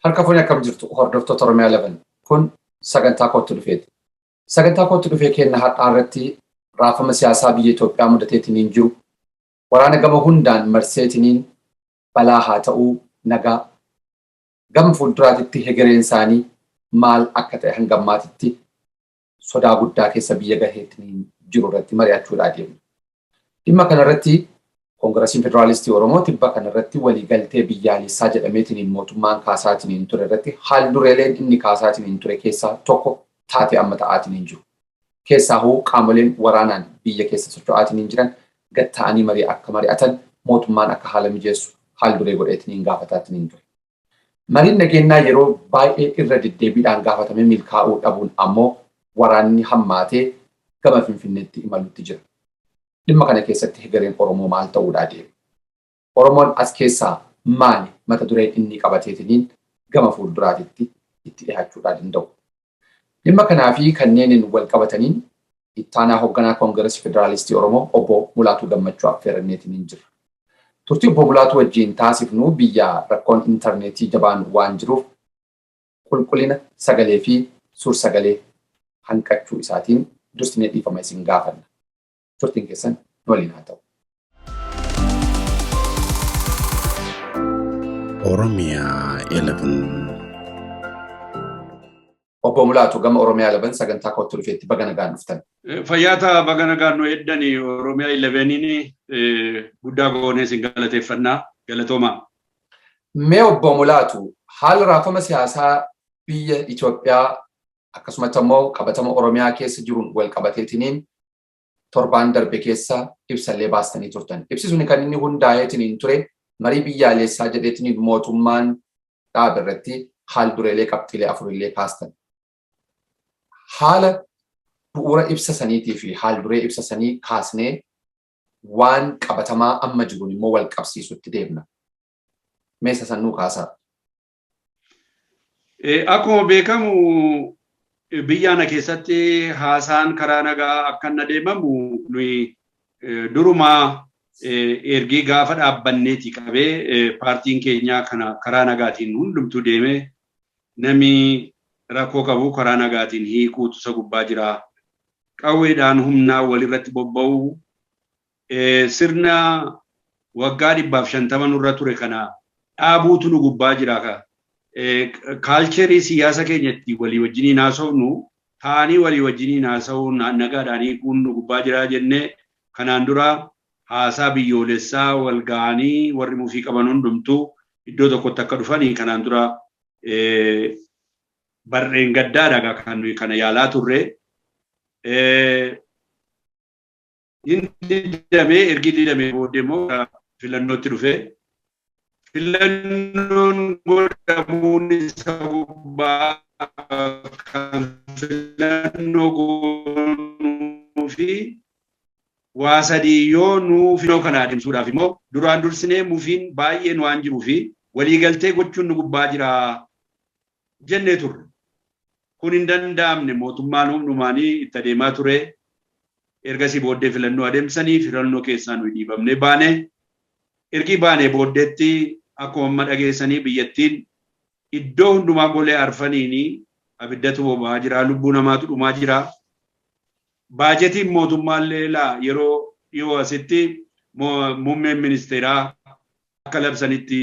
Harka fuuni akkam jirtu hordoftoota Oromiyaa 11 kun sagantaa kootti dhufeeti. Sagantaa kootti dhufee kenna har'aa irratti raafama siyaasaa biyya Itoophiyaa mudateetiniin jiru waraana gama hundaan marseetiniin balaa haa ta'uu nagaa gama fuulduraatitti hegereen isaanii maal akka ta'e hanga ammaatitti sodaa guddaa keessa biyya gaheetiniin jiru irratti mari'achuudhaa deemna. Dhimma kanarratti Koongirasiin Federaalistii Oromoo tibba kanarratti waliigaltee biyyaalessaa jedhameetiniin mootummaan kaasaatiniin ture irratti haal dureeleen inni kaasaatiniin ture keessaa tokko taatee amma ta'aatiniin jiru. Keessaahuu qaamoleen waraanaan biyya keessa socho'aatiniin jiran gatta'anii marii akka mari'atan mootummaan akka haala mijeessu haal duree godheetiniin gaafataatiniin ture. Mariin nageenyaa yeroo baay'ee irra deddeebiidhaan gaafatame milkaa'uu dhabuun ammoo waraanni hammaatee gama Finfinneetti imaluutti jira. Dhimma kana keessatti hegereen Oromoo maal ta'uudhaa deema? Oromoon as keessaa maali mata duree inni qabateetiniin gama fuulduraatitti itti dhiyaachuu danda'u? Dhimma kanaa fi kanneeniin wal qabataniin ittaanaa hoogganaa Koongiresii Federaalistii Oromoo obbo Mulaatuu Gammachuu affeeranneetiniin jira. Turtii obbo Mulaatuu wajjin taasifnu biyya rakkoon intarneetii jabaan waan jiruuf qulqullina sagalee fi suur-sagalee hanqachuu isaatiin dursinee dhiifama isin gaafanna. Turtiin keessan waliin haa ta'u. Oromiyaa 11. Obbo Mulaatuu gama Oromiyaa 11 sagantaa kootti dhufeetti baga nagaan dhuftan. Fayyaata baga nagaan nu eddanii Oromiyaa 11 guddaa goonee isin galateeffannaa galatooma. Mee obbo Mulaatuu haala raafama siyaasaa biyya Itoophiyaa akkasumas immoo qabatama Oromiyaa keessa jiruun wal qabateetiniin torbaan darbe keessa ibsallee baastanii turtan. Ibsi suni kan inni hundaa'eetiniin ture marii biyyaalessaa jedheetiniin mootummaan dhaabe irratti haal dureelee qabxiilee afurillee kaastan. Haala bu'uura ibsa saniitii fi haal duree ibsa sanii kaasnee waan qabatamaa amma jiruun immoo wal qabsiisutti deemna. Meesa sannuu kaasaa. Akkuma beekamu biyyaana keessatti haasaan karaa nagaa akkan adeemamu nuyi durumaa ergii gaafa dhaabbanneeti qabee paartiin keenyaa kana karaa nagaatiin hundumtuu deemee namni rakkoo qabu karaa nagaatiin hiikuutu isa gubbaa jira. Qawweedhaan humnaa walirratti bobba'u sirna waggaa 150 nurra ture kana dhaabuutu nu gubbaa jira. Kaalcherii siyaasa keenyatti walii wajjiniin haasofnu taanii walii wajjiniin haasa'uun nagaadhaan hiikuun nu gubbaa jira jennee kanaan dura haasaa biyyoolessaa wal ga'anii warri mufii qaban hundumtuu iddoo tokkotti akka dhufanii kanaan dura barreen gaddaadha kan nuyi kana yaalaa turre. Inni didamee ergi didamee booddee immoo filannootti dhufee. Filannoon godhamuun isa gubbaa kan filannoo goonuu fi waa sadii yoo nuu filannoo kana adeemsuudhaaf immoo duraan dursinee mufiin baay'een waan jiruu fi waliigaltee gochuun nu gubbaa jira jennee turre. Kun hin danda'amne mootummaan humnumaanii itti adeemaa ture. Ergasii booddee filannoo adeemsanii filannoo keessaa nuyi dhiibamnee baane. Ergi baanee booddeetti akkuma amma dhageessanii biyyattiin iddoo hundumaa golee arfaniini abiddatu boba'aa jira, lubbuu namaatu dhumaa jira. Baajetiin mootummaallee yeroo dhiyoo asitti muummeen ministeeraa akka labsanitti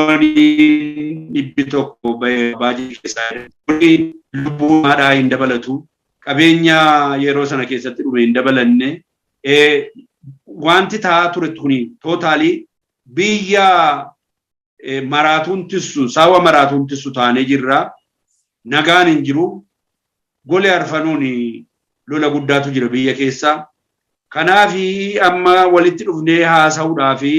biliyoonii 100 baajetii keessaa lubbuu namaadhaa hin dabalatu. Qabeenya yeroo sana keessatti dhume hin dabalanne wanti ta'aa ture kuni tootaalii biyya maraatuun tissu sawa maraatuun tissu taanee jirra. Nagaan hin jiru. Golee arfanuun lola guddaatu jira biyya keessa. Kanaaf amma walitti dhufnee haasa'uudhaa fi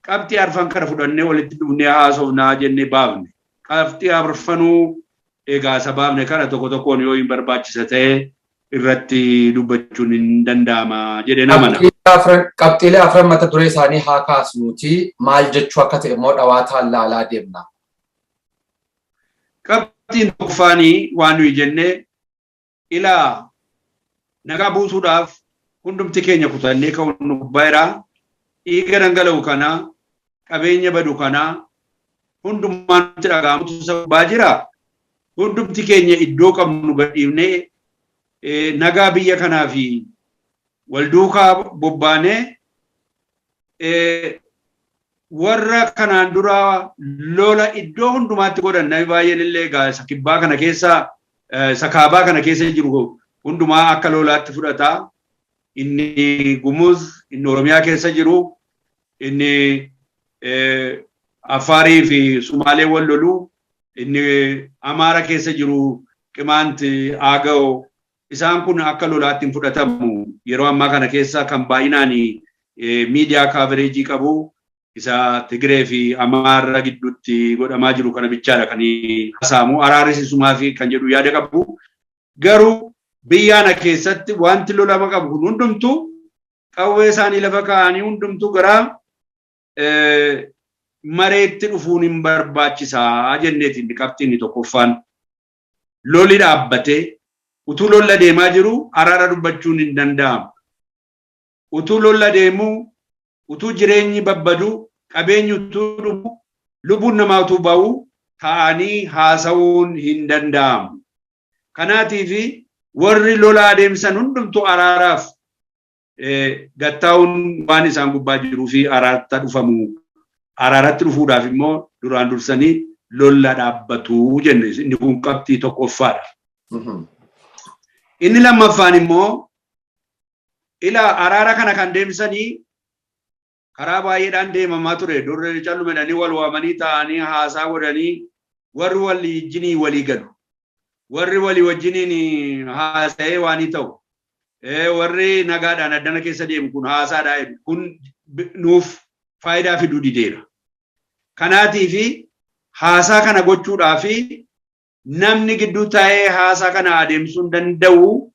qabxii arfan kana fudhannee walitti dhufnee haasofnaa jennee baafne. Qabxii arfanuu egaa sabaabne kana tokko tokkoon yoo hin barbaachisa ta'e irratti dubbachuun hin danda'ama jedhee namana. Qabxiilee afran mata duree isaanii haa kaasnuuti maal jechuu akka ta'e immoo dhawaataan laalaa deemna. Qabxiin tokkoffaanii waan nuyi jennee ilaa nagaa buusuudhaaf hundumti keenya kutannee ka'uun nu gubbaa jira. dhiiga dhangala'u kana qabeenya badu kana hundumaan nutti dhaga'amutu sababaa jira. Hundumti keenya iddoo qabnu gadhiifnee nagaa biyya kanaa fi wal duukaa bobbaanee warra kanaan dura lola iddoo hundumaatti godhan namni baay'een illee isa kibbaa kana keessa isa kaabaa kana keessa jiru hundumaa akka lolaatti fudhata. Inni Gumuz, inni Oromiyaa keessa jiru, inni Afaarii fi Sumaalee wal lolu, inni Amaara keessa jiru Qimaant Aagao, isaan kun akka lolaatti hin fudhatamu. Yeroo ammaa kana keessa kan baay'inaan miidiyaa kaavereejii qabu isa Tigree fi Amaara gidduutti godhamaa jiru kana bichaadha kan haasa'amu. Araarrisumaa fi kan jedhu yaada qabu. Garuu biyyaana keessatti wanti lolama qabu kun hundumtu qawwee isaanii lafa kaa'anii hundumtu gara mareetti dhufuun hin barbaachisaa jenneetiin qabxiin tokkoffaan lolli dhaabbatee utuu lolla deemaa jiru araara dubbachuun hin danda'amu. Utuu lolla deemu utuu jireenyi babbadu qabeenyi utuu dhumu lubbuun namaa utuu ba'u ta'anii haasa'uun hin danda'amu. Kanaatiif warri lola adeemsan hundumtu araaraaf gattaa'uun waan isaan gubbaa jiruu fi araaratti dhufuudhaaf immoo duraan dursanii lolla dhaabbatu jenne. Inni kun qabxii tokkoffaadha. Inni lammaffaan immoo araara kana kan deemsanii karaa baay'eedhaan deemamaa ture. Durre callumedhanii wal waamanii ta'anii haasaa godhanii warri wajjinii walii galu. Warri walii wajjiniin haasa'ee waan ta'u. Warri nagaadhaan addana keessa deemu kun haasaadhaan kun nuuf faayidaa fiduu dideera. Kanaatiif haasaa kana gochuudhaaf namni gidduu taa'ee haasaa kana adeemsuu hin danda'u.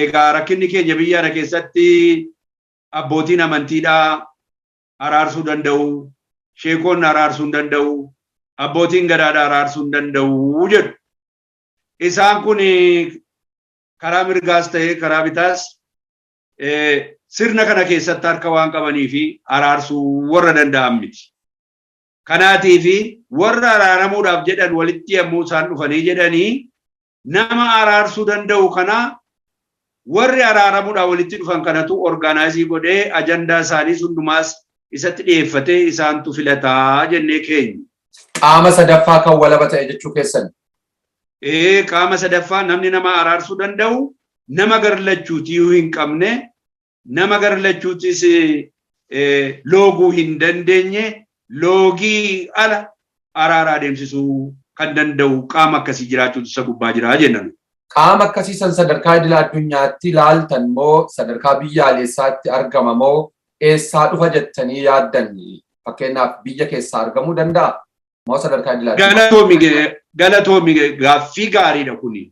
Egaa rakkinni keenya biyyaana keessatti abbootiin amantiidhaa araarsuu danda'u, sheekonni araarsuu hin danda'u, abbootiin gadaadhaa araarsuu hin danda'u jedhu. Isaan kun karaa mirgaas ta'ee karaa bitaas sirna kana keessatti harka waan qabanii fi araarsuu warra danda'an miti. Kanaatiif warra araaramuudhaaf jedhan walitti yommuu isaan dhufanii jedhanii nama araarsuu danda'u kana warri araaramuudhaaf walitti dhufan kanatu orgaanaayizii godhee ajandaa isaanii hundumaas isatti dhiyeeffatee isaantu filataa jennee keenya. Qaama sadaffaa kan walaba ta'e jechuu keessan. Qaama sadaffaa namni nama araarsuu danda'u nama garlachuutii hin qabne nama garlachuutis looguu hin dandeenye loogii ala araara adeemsisuu kan danda'u qaama akkasii jiraachuutu isa gubbaa jira jennan. Qaama akkasii san sadarkaa idil addunyaatti ilaaltan moo sadarkaa biyyaalessaatti argama moo eessaa dhufa jettanii yaaddan? Fakkeenyaaf biyya keessaa argamuu danda'a moo sadarkaa idil addunyaa? Galatoomi gaaffii gaariidha kuni.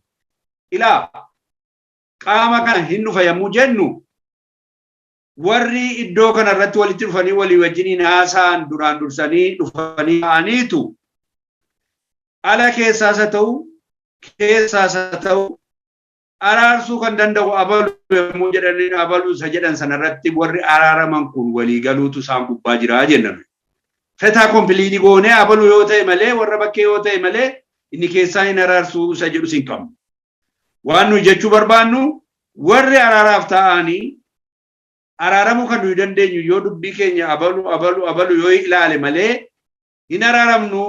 Ilaa qaama kana hin dhufa yommuu jennu warri iddoo kanarratti walitti dhufanii walii wajjiniin haasa'an duraan dursanii dhufanii ta'aniitu ala keessaas haa ta'u keessaas haa ta'u araarsuu kan danda'u abalu yommuu jedhanii abaluu isa jedhan sanarratti warri araaraman kun walii galuutu isaan gubbaa jira jennaan. Fetaa kompiiliitii goonee abaluu yoo ta'e malee warra bakkee yoo ta'e malee inni keessaa hin araarsuu isa jedhu sin qabu. Waan nuyi jechuu barbaannu warri araaraaf ta'anii araaramuu kan nuyi dandeenyu yoo dubbii keenya abalu yoo ilaale malee hin araaramnu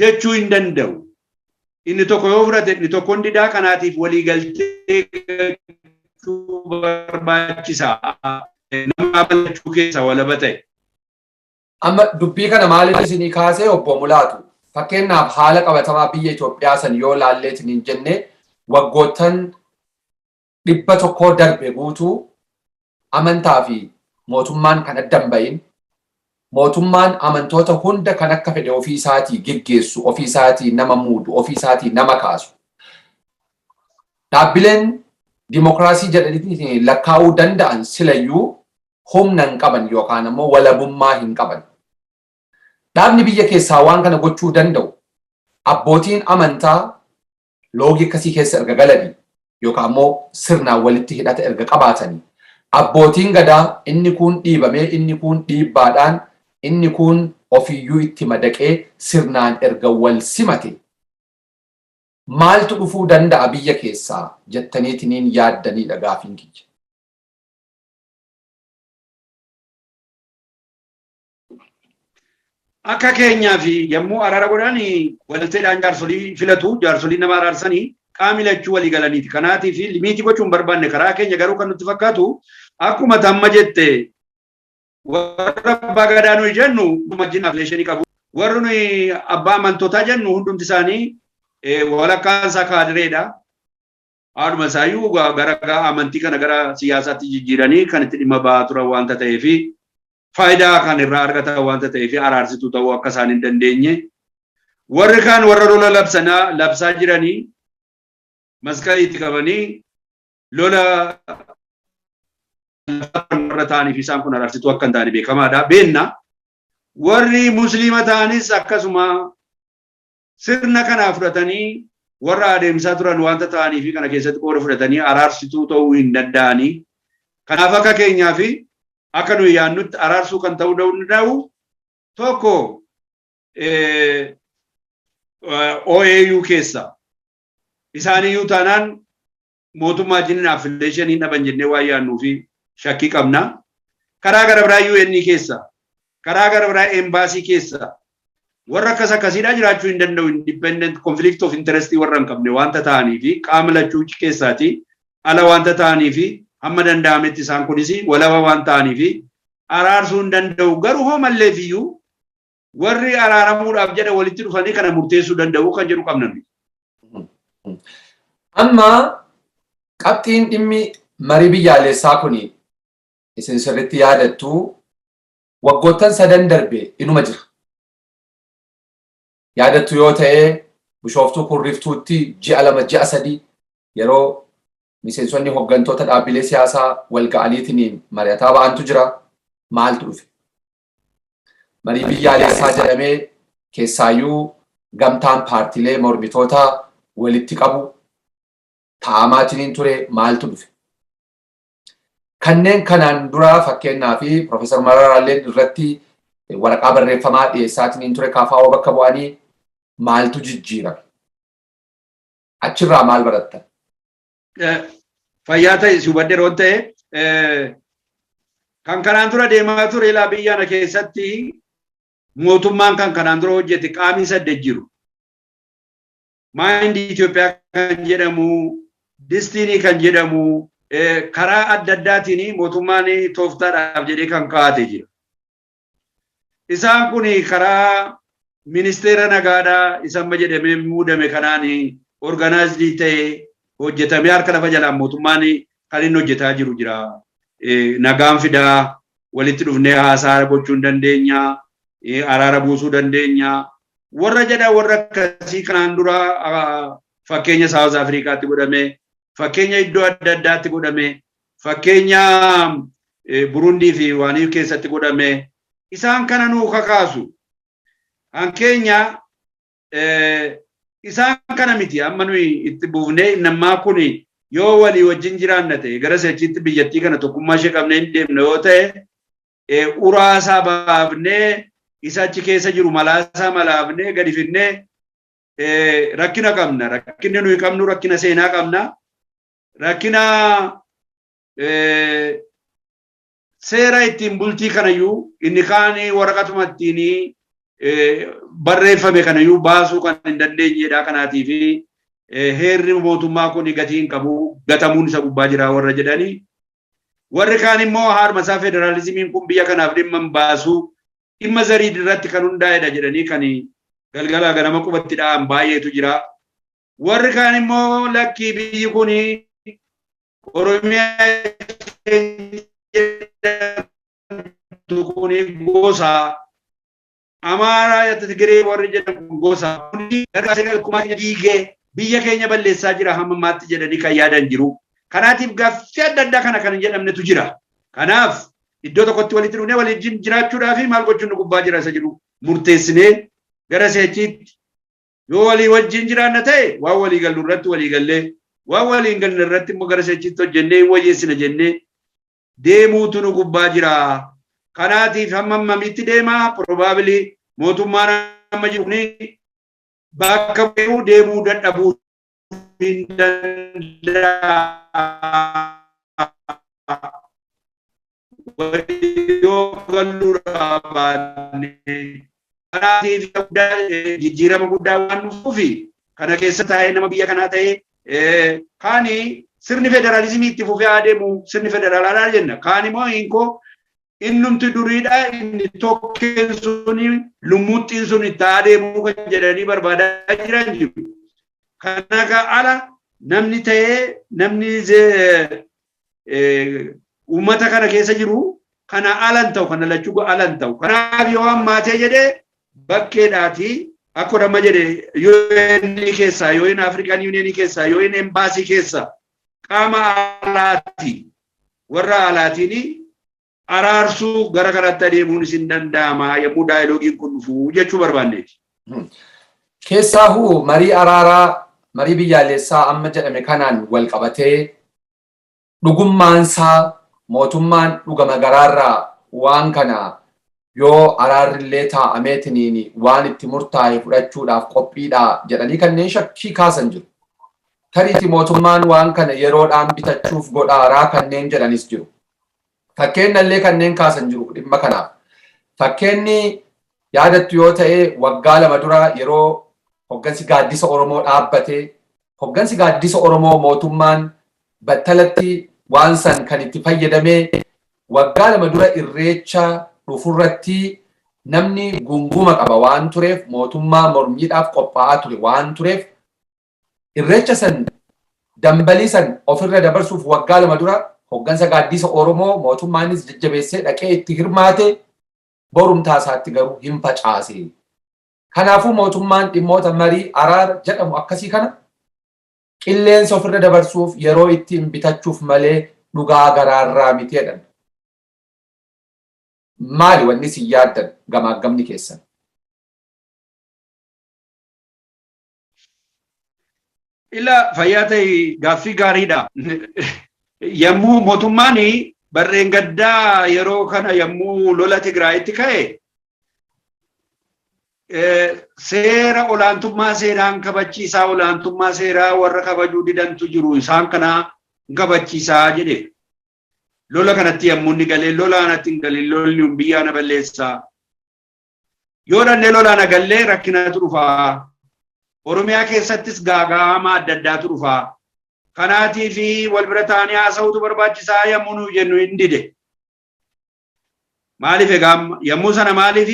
jechuu hin danda'u. Inni tokko yoo fudhate inni tokko hundidaa kanaatiif walii galtee barbaachisaa nama abalachuu keessa walaba ta'e. Amma dubbii kana maaliif isinii kaasee obbo Mulaatu? Fakkeenyaaf haala qabatamaa biyya Itoophiyaa san yoo laalleetiin hin jenne waggoottan 100 darbe guutuu amantaa fi mootummaan kan addan bahin mootummaan amantoota hunda kan akka fedhe ofii isaatii geggeessu, ofii isaatii nama muudu, ofii isaatii nama kaasu. Dhaabbileen dimokiraasii jedhanii lakkaa'uu danda'an silayyuu humna hin qaban yookaan immoo walabummaa hin qaban. Dhaabni biyya keessaa waan kana gochuu danda'u abbootiin amantaa loogii akkasii keessa erga galanii yookaan immoo sirnaan walitti hidhata erga qabaatanii abbootiin gadaa inni kun dhiibamee inni kun dhiibbaadhaan inni kun ofiyyuu itti madaqee sirnaan erga wal simate maaltu dhufuu danda'a biyya keessaa jettaniitiniin yaaddaniidha gaafiin kiyya. Akka keenyaa fi yommuu araara godhan walteedhaan jaarsolii filatu jaarsolii nama araarsanii qaamni lachuu walii galaniiti. Kanaatiif limiitii gochuun barbaanne karaa keenya garuu kan nutti fakkaatu akkuma tamma jette warra abbaa gadaa nuyi jennu wajjin afleeshinii qabu. Warri nuyi abbaa amantootaa jennu hundumti isaanii walakkaan isaa kaadireedha. Haadhuma isaayyuu gara amantii kana gara siyaasaatti jijjiiranii kan itti dhimma ba'aa turan waanta ta'eefi faayidaa kan irraa argatan waanta ta'eefi araarsituu ta'uu akka isaan hin dandeenye. Warri kaan warra lola labsaa jiranii masqaliitti qabanii lola warra ta'aniif isaan kun araarsituu akka hin taane beekamaadha. Beenna warri musliima ta'anis akkasuma sirna kanaa fudhatanii warra adeemsaa turan waanta ta'aniif kana keessatti qooda fudhatanii araarsituu ta'uu hin danda'anii. Kanaaf akka keenyaa fi akka nuyi yaannutti araarsuu kan ta'uu danda'u tokko OAU keessa isaaniyyuu taanaan mootummaa jiniin affiliyeeshinii dhaban jennee waa yaannuu fi shakkii qabna. Karaa gara biraa UN keessa karaa gara biraa embaasii keessa warra akkasiidhaa jiraachuu hin danda'u. Independent conflict of interest warra hin qabne waanta ta'anii fi qaama lachuu keessaati ala waanta ta'anii fi hamma danda'ametti isaan kunis walaba waan ta'anii fi araarsuu hin danda'u. Garuu hoomallee fiyyuu warri araaramuudhaaf jedha walitti dhufanii kana murteessuu danda'u kan jedhu qabna. Amma qabxiin dhimmi marii biyyaalessaa kuni isin sirriitti yaadattu waggoottan 3 darbe inuma jira. Yaadattu yoo ta'e Bishooftuu Kurriftuutti ji'a 2 ji'a 3 yeroo miseensonni hooggantoota dhaabbilee siyaasaa wal ga'aniitiin mari'ataa ba'antu jira. Maaltu dhufe? Marii biyyaalessaa jedhamee keessaayyuu gamtaan paartiilee mormitootaa walitti qabu taa'amaatiin ture. Maaltu dhufe? Kanneen kanaan dura fakkeenyaa fi Profeesar Mararaallee irratti waraqaa barreeffamaa dhiyeessaatiin ture KFO bakka bu'anii maaltu jijjiirame? Achirraa maal barattan? Fayyaa ta'e si hubadde roon ta'e kan kanaan dura deemaa ture ilaa biyya keessatti mootummaan kan kanaan dura hojjete qaamni 8 jiru. Maayindi Itoophiyaa kan jedhamu, Distinii kan jedhamu karaa adda addaatiin mootummaan tooftaadhaaf jedhee kan kaa'ate jira. Isaan kun karaa ministeera nagaadhaa isamma jedhamee muudame kanaan organized ta'e hojjetamee harka lafa jalaan mootummaan kan inni hojjetaa jiru jira. Nagaan fidaa walitti dhufnee haasaa gochuu dandeenya, araara buusuu dandeenya. Warra jedha warra akkasii kanaan dura fakkeenya South Africaatti godhame, fakkeenya iddoo adda addaatti godhame, fakkeenya Burundii fi waanii keessatti godhame. Isaan kana nuu kakaasu. Hankeenya isaan kana miti amma nuyi itti buufnee namaa kun yoo walii wajjin jiraanna ta'e gara sechiitti biyyattii kana tokkummaa ishee qabnee hin deemne yoo ta'e uraasaa baafnee isa achi keessa jiru malaasaa malaafnee gadi finnee rakkina qabna. Rakkinni nuyi qabnu rakkina seenaa qabna. Rakkina seera ittiin bultii kanayyuu inni kaan waraqatuma ittiin barreeffame kanayyuu baasuu kan hin dandeenyedha. Kanaatiif heerri mootummaa kun gatii hin qabu, gatamuun isa gubbaa jira warra jedhanii. Warri kaan immoo haadhuma isaa federaalizimiin kun biyya kanaaf dhimma hin baasu, dhimma zarii irratti kan hundaa'edha jedhanii kan galgala ganama qubatti dha'an baay'eetu jira. Warri kaan immoo lakkii biyyi kun Oromiyaa kuni gosa, Amaaraa Tigiree warri jedhamu gosa, biyya keenya balleessaa jira hamma ammaatti jedhanii kan yaadan jiru. Kanaatiif gaaffii adda addaa kana kan hin jedhamnetu jira. Kanaaf iddoo tokkotti walitti dhufnee waliin jiraachuudhaaf maal gochuun nu gubbaa jira isa jiru murteessinee gara seechiitti yoo walii wajjin jiraanna ta'e waan walii gallu irratti walii gallee waan walii hin galle irratti immoo gara seechiitti hojjennee wayyeessina jennee deemuutu nu gubbaa jira. Kanaatiif hamma mamitti deema probably mootummaan amma jiru kuni bakka bu'uu deemuu dadhabuu hin danda'a. Yoo galluudha baanne kanaatiif jijjiirama guddaa waan dhufuufi kana keessa taa'ee nama biyya kanaa ta'ee kaani sirni federaalizimii itti fufee adeemu sirni federaalaa jenna. Kaan immoo hinkoo innumti duriidha inni tokkeen suni lummuuxxiin sun itti adeemuu kan jedhanii barbaadaa jiran jiru. Kana ala namni ta'ee namni uummata kana keessa jiru kana alan ta'u kana lachuu alan ta'u. Kanaaf yoo hammaatee jedhee bakkeedhaati akkuma amma jedhe UN keessaa UN African Union keessaa UN Embassy keessaa qaama alaati warra alaatiini araarsuu gara kanatti adeemuun isin danda'ama yommuu daayiloogiin kun dhufu jechuu barbaanneeti. Keessaahu marii araaraa marii biyyaalessaa amma jedhame kanaan wal qabatee dhugummaansaa mootummaan dhugama garaarraa waan kana yoo araarrillee taa'ameetiniin waan itti murtaa'e fudhachuudhaaf qophiidha jedhanii kanneen shakkii kaasan jiru. Tariitii mootummaan waan kana yeroodhaan bitachuuf godhaaraa kanneen jedhanis jiru. Fakkeenyallee kanneen kaasan jiru dhimma kanaaf. Fakkeenyi yaadattu yoo ta'e waggaa 2 dura yeroo hoggansi gaaddisa Oromoo dhaabbatee hoggansi gaaddisa Oromoo mootummaan battalatti waan san kan itti fayyadamee waggaa 2 dura irreecha dhufurratti namni gunguma qaba waan tureef mootummaa mormiidhaaf qophaa'aa ture waan tureef irreecha san dambalii san ofirra dabarsuuf waggaa 2 dura hoggansa gaaddisa Oromoo mootummaanis jajjabeessee dhaqee itti hirmaate borumtaa isaatti garuu hin facaase. Kanaafuu mootummaan dhimmoota marii araara jedhamu akkasii kana qilleensa ofirra dabarsuuf yeroo ittiin bitachuuf malee dhugaa garaarraa miti jedhan. Maali wanni si yaaddan gamaagamni keessan? Ila fayyaa ta'e gaaffii gaariidha. Yommuu mootummaan barreen gaddaa yeroo kana yommuu lola Tigraayitti ka'e seera olaantummaa seeraan kabachiisaa olaantummaa seeraa warra kabajuu didantu jiru isaan kana kabachiisaa jedhe. Lola kanatti yommuu inni galee lola kanatti hin galee lolli biyyaa na balleessaa. Yoo dannee lola na gallee rakkinatu dhufaa. Oromiyaa keessattis gaaga'ama adda addaatu dhufaa. Kanaatiif wal bira taa'anii haasa'uutu barbaachisaa yommuu nu jennu hin dide. Maaliif egaa yommuu sana maaliif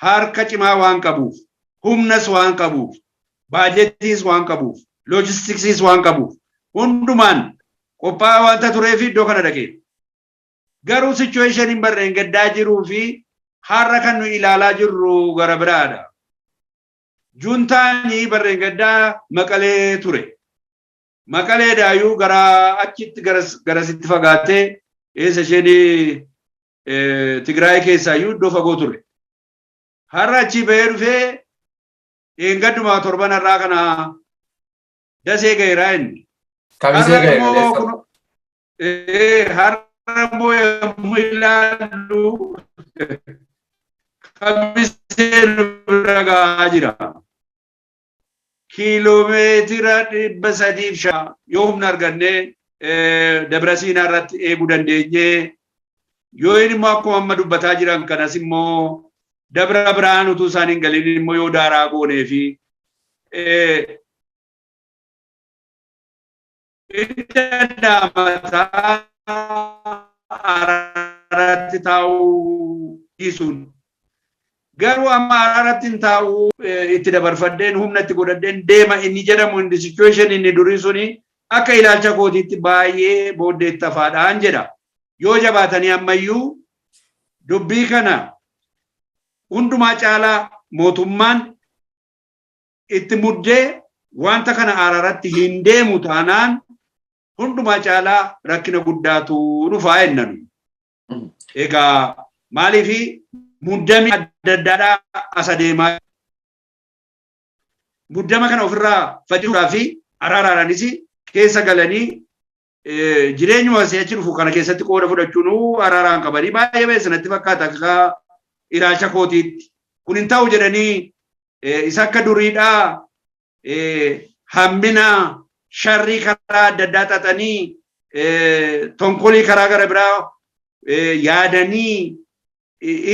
harka cimaa waan qabuuf, humnas waan qabuuf, baajettiis waan qabuuf, loojistiksiis waan qabuuf hundumaan qophaa'aa waanta tureef iddoo kana dhaqee. Garuu sichuweeshiniin barreen gaddaa jiruu fi har'a kan nu ilaalaa jirru gara biraadha. Juntaanii barreen gaddaa Maqalee ture. Maqalee daayuu gara achitti garasitti fagaattee eessa isheen Tigraay keessaayyuu iddoo fagoo ture. Har'a achi bahee dhufee eeggaddumaa torban irraa kana dasee gaheeraa inni. Kamisee gaheera. Har'a immoo yommuu ilaallu kamisee bira gahaa jira. Kiiloomeetira 300 yoo humna argannee Dabrasiinaa irratti eeguu dandeenye yoo inni immoo akkuma amma dubbataa jiran kanas immoo Dabra biraan utuu isaan hin galin immoo yoo daaraa goonee fi danda'amataa araaratti taa'uu dhiisuun. Garuu amma araaratti hin taa'uu itti dabarfadheen humna itti godhadheen deema inni jedhamu inni situation inni durii suni akka ilaalcha kootiitti baay'ee booddeetti hafaadhaan jedha. Yoo jabaatanii ammayyuu dubbii kana hundumaa caalaa mootummaan itti muddee wanta kana araaratti hin deemu taanaan hundumaa caalaa rakkina guddaatu dhufaa jennaan. Egaa maaliif muddamni adda addaadhaa as adeemaa muddama kana ofirraa fayyisuudhaa fi araaraadhaanis keessa galanii jireenyuma si'achi dhufu kana keessatti qooda fudhachuun araaraan qabanii baay'ee beeksisanitti fakkaata akka ilaalcha kootiitti. Kun hin ta'u jedhanii isa akka duriidhaa hammina sharrii karaa adda addaa xaxanii tonkolii karaa gara biraa yaadanii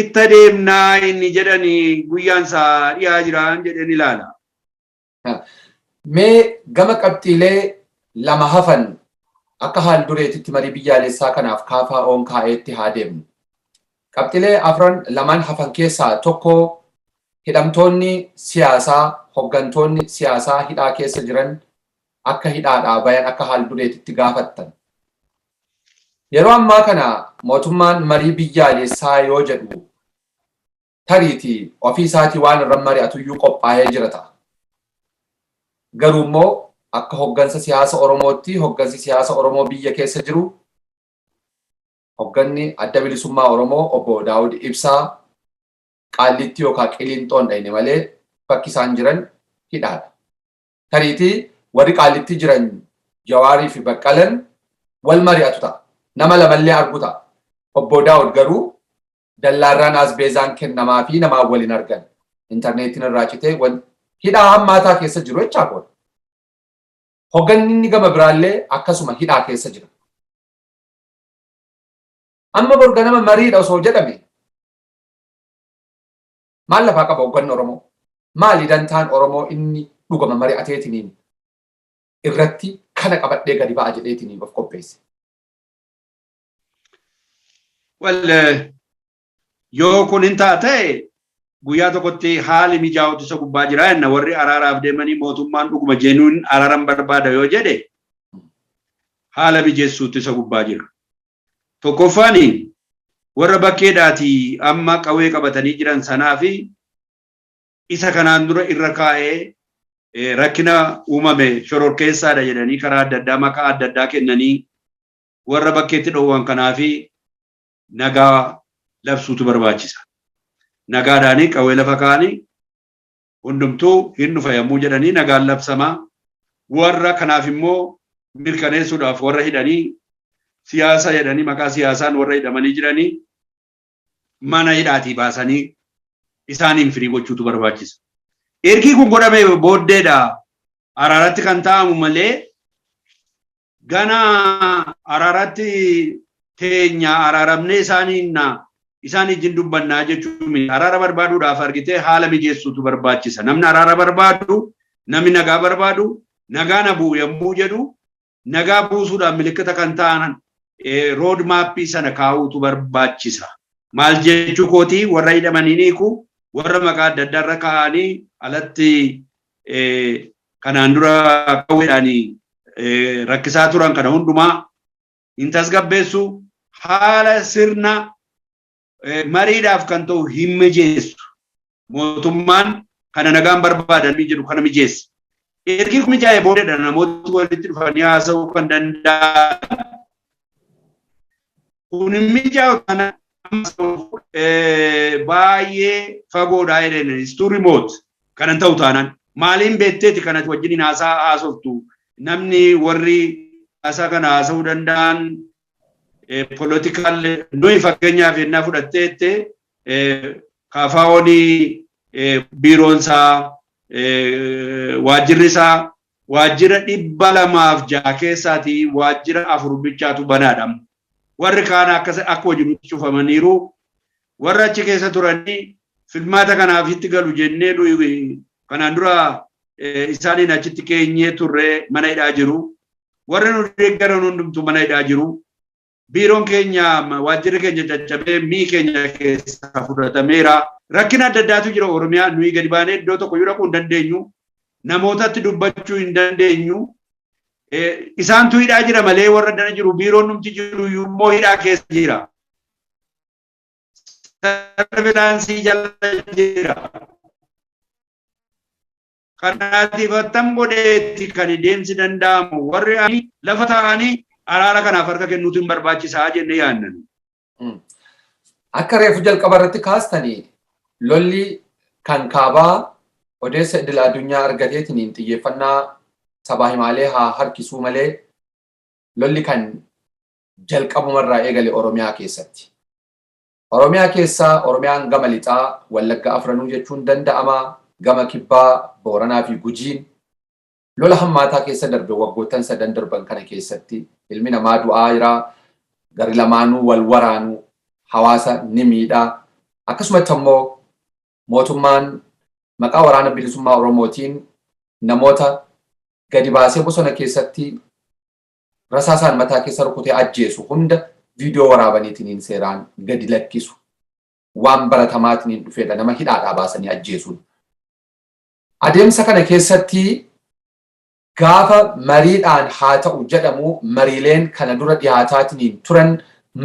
itti deemnaa inni jedhanii guyyaan isaa dhiyaa jiraan jedhanii ilaala. Mee gama qabxiilee lama hafan akka haal dureetitti marii biyyaalessaa kanaaf kaafaa oon kaa'eetti haa deemnu. Qabxiilee afran lamaan hafan keessaa tokko hidhamtoonni siyaasaa, hoggantoonni siyaasaa hidhaa keessa jiran akka hidhaadhaa bayan akka haal dureetitti gaafattan. Yeroo ammaa kana mootummaan marii biyyaalessaa yoo jedhu tariitii ofii isaatii waan irra mari'atuyyuu qophaa'ee jira ta'a. Garuu immoo akka hoggansa siyaasa Oromootti hoggansi siyaasa Oromoo biyya keessa jiru hogganni adda bilisummaa Oromoo obbo Daawud Ibsaa Qaallitti yookaan Qiliinxoon dhayne malee bakki isaan jiran hidhaadha. Tariitii warri Qaallitti jiran Jawaarii fi Baqqalan wal mari'atu ta'a. Nama lamallee argu ta'a. Obbo Daawud garuu dallaarraan asbeezaan kennamaa fi namaa waliin argan. Intarneetiin irraa citee hidhaa hammaataa keessa jiru jechaa koodha. Hogganni inni gama biraallee akkasuma hidhaa keessa jira. Amma borga nama mariidha osoo jedhame maal lafaa qaba hogganni Oromoo? Maali dantaan Oromoo inni dhugama mari'ateetiniin irratti kana qabadhee gadi ba'a jedheetiniin of qopheesse? Yoo kun hin taate guyyaa tokkotti haali mijaa'utu isa gubbaa jira jenna warri araaraaf deemanii mootummaan dhuguma jeenuun araaran barbaada yoo jedhe haala mijeessuutu isa gubbaa jira. Tokkoffaan warra bakkeedhaatii amma qawwee qabatanii jiran sanaa fi isa kanaan dura irra kaa'ee rakkina uumame shororkeessaadha jedhanii karaa adda addaa maqaa adda addaa kennanii warra bakkeetti dhoowwan kanaa fi nagaa labsuutu barbaachisa. Nagaadhaanii qawwee lafa kaa'anii hundumtuu hin dhufa yommuu jedhanii nagaan labsamaa. Warra kanaaf immoo mirkaneessuudhaaf warra hidhanii siyaasa jedhanii maqaa siyaasaan warra hidhamanii jiranii mana hidhaatii baasanii isaaniin firii gochuutu barbaachisa. Ergi kun godhamee booddeedha araaratti kan taa'amu malee gana araaratti teenya araaramnee isaan ijin dubbannaa jechuun araara barbaaduudhaaf argitee haala mijeessuutu barbaachisa. Namni araara barbaadu, namni nagaa barbaadu, nagaa na bu'u yommuu jedhu nagaa buusuudhaaf milikkita kan ta'an rood maappii sana kaa'uutu barbaachisa. Maal jechuu kooti warra hidhamanii niiku warra maqaa adda addaa irra kaa'anii alatti kanaan dura qawweedhaanii rakkisaa turan kana hundumaa hin tasgabbeessu haala sirna mariidhaaf kan ta'u hin mijeessu. Mootummaan kana nagaan barbaadan jedhu kana mijeessa. Ergi kun mijaa'ee booddeedha namooti walitti dhufanii haasa'uu kan danda'an. Kun mijaa'u kana baay'ee fagoodhaa jedhanii istuu remote kanan ta'u taanaan maaliin beekteeti kanatti wajjin haasoftu namni warri haasaa kana haasa'uu danda'an political nuyi fakkeenyaaf yennaa fudhatteette kaafaa'oonii biiroonsaa waajjirri isaa waajjira 206 keessaatii waajjira 4 bichaatu banaadha. Warri kaan akka wajjin cufamaniiru warra achi keessa turanii filmaata kanaaf itti galu jennee nuyi kanaan dura isaaniin achitti keenyee turre mana hidhaa jiru. Warri nu deeggaran hundumtu mana hidhaa jiru. Biiroon keenya waajjirri keenya caccabee mii keenya keessa fudhatameera. Rakkina adda addaatu jira Oromiyaa nuyi gadi baanee iddoo tokko yoo dhaquu hin dandeenyu. Namootatti dubbachuu hin dandeenyu. Isaantu hidhaa jira malee warra dana jiru biiroon numti jiru immoo hidhaa keessa jira. Sarbilaansii jala jira. Kanaatiif attam godheetti kan deemsi danda'amu warri lafa taa'anii araara kanaaf harka kennuutu hin barbaachisaa jennee yaadnan. Akka reefu jalqaba irratti kaastanii lolli kan kaabaa odeessa idil addunyaa argateetiniin xiyyeeffannaa sabaa himaalee haa harkisuu malee lolli kan jalqabumarraa eegale Oromiyaa keessatti. Oromiyaa keessaa Oromiyaan gama lixaa Wallagga Afranuu jechuun danda'ama. Gama kibbaa Booranaa fi Gujiin lola hammaataa keessa darbe waggoottan 3 darban kana keessatti ilmi namaa du'aa jira. Gari lamaanuu wal waraanuu hawaasa ni miidhaa. Akkasumatti immoo mootummaan maqaa waraana bilisummaa Oromootiin namoota gadi baasee bosona keessatti rasaasaan mataa keessa rukutee ajjeesu hunda viidiyoo waraabaniitiin seeraan gadi lakkisu. Waan baratamaatiin dhufeedha nama hidhaadhaa baasanii ajjeesuun. Adeemsa kana keessatti gaafa mariidhaan haa ta'u jedhamu mariileen kana dura dhiyaataatiin turan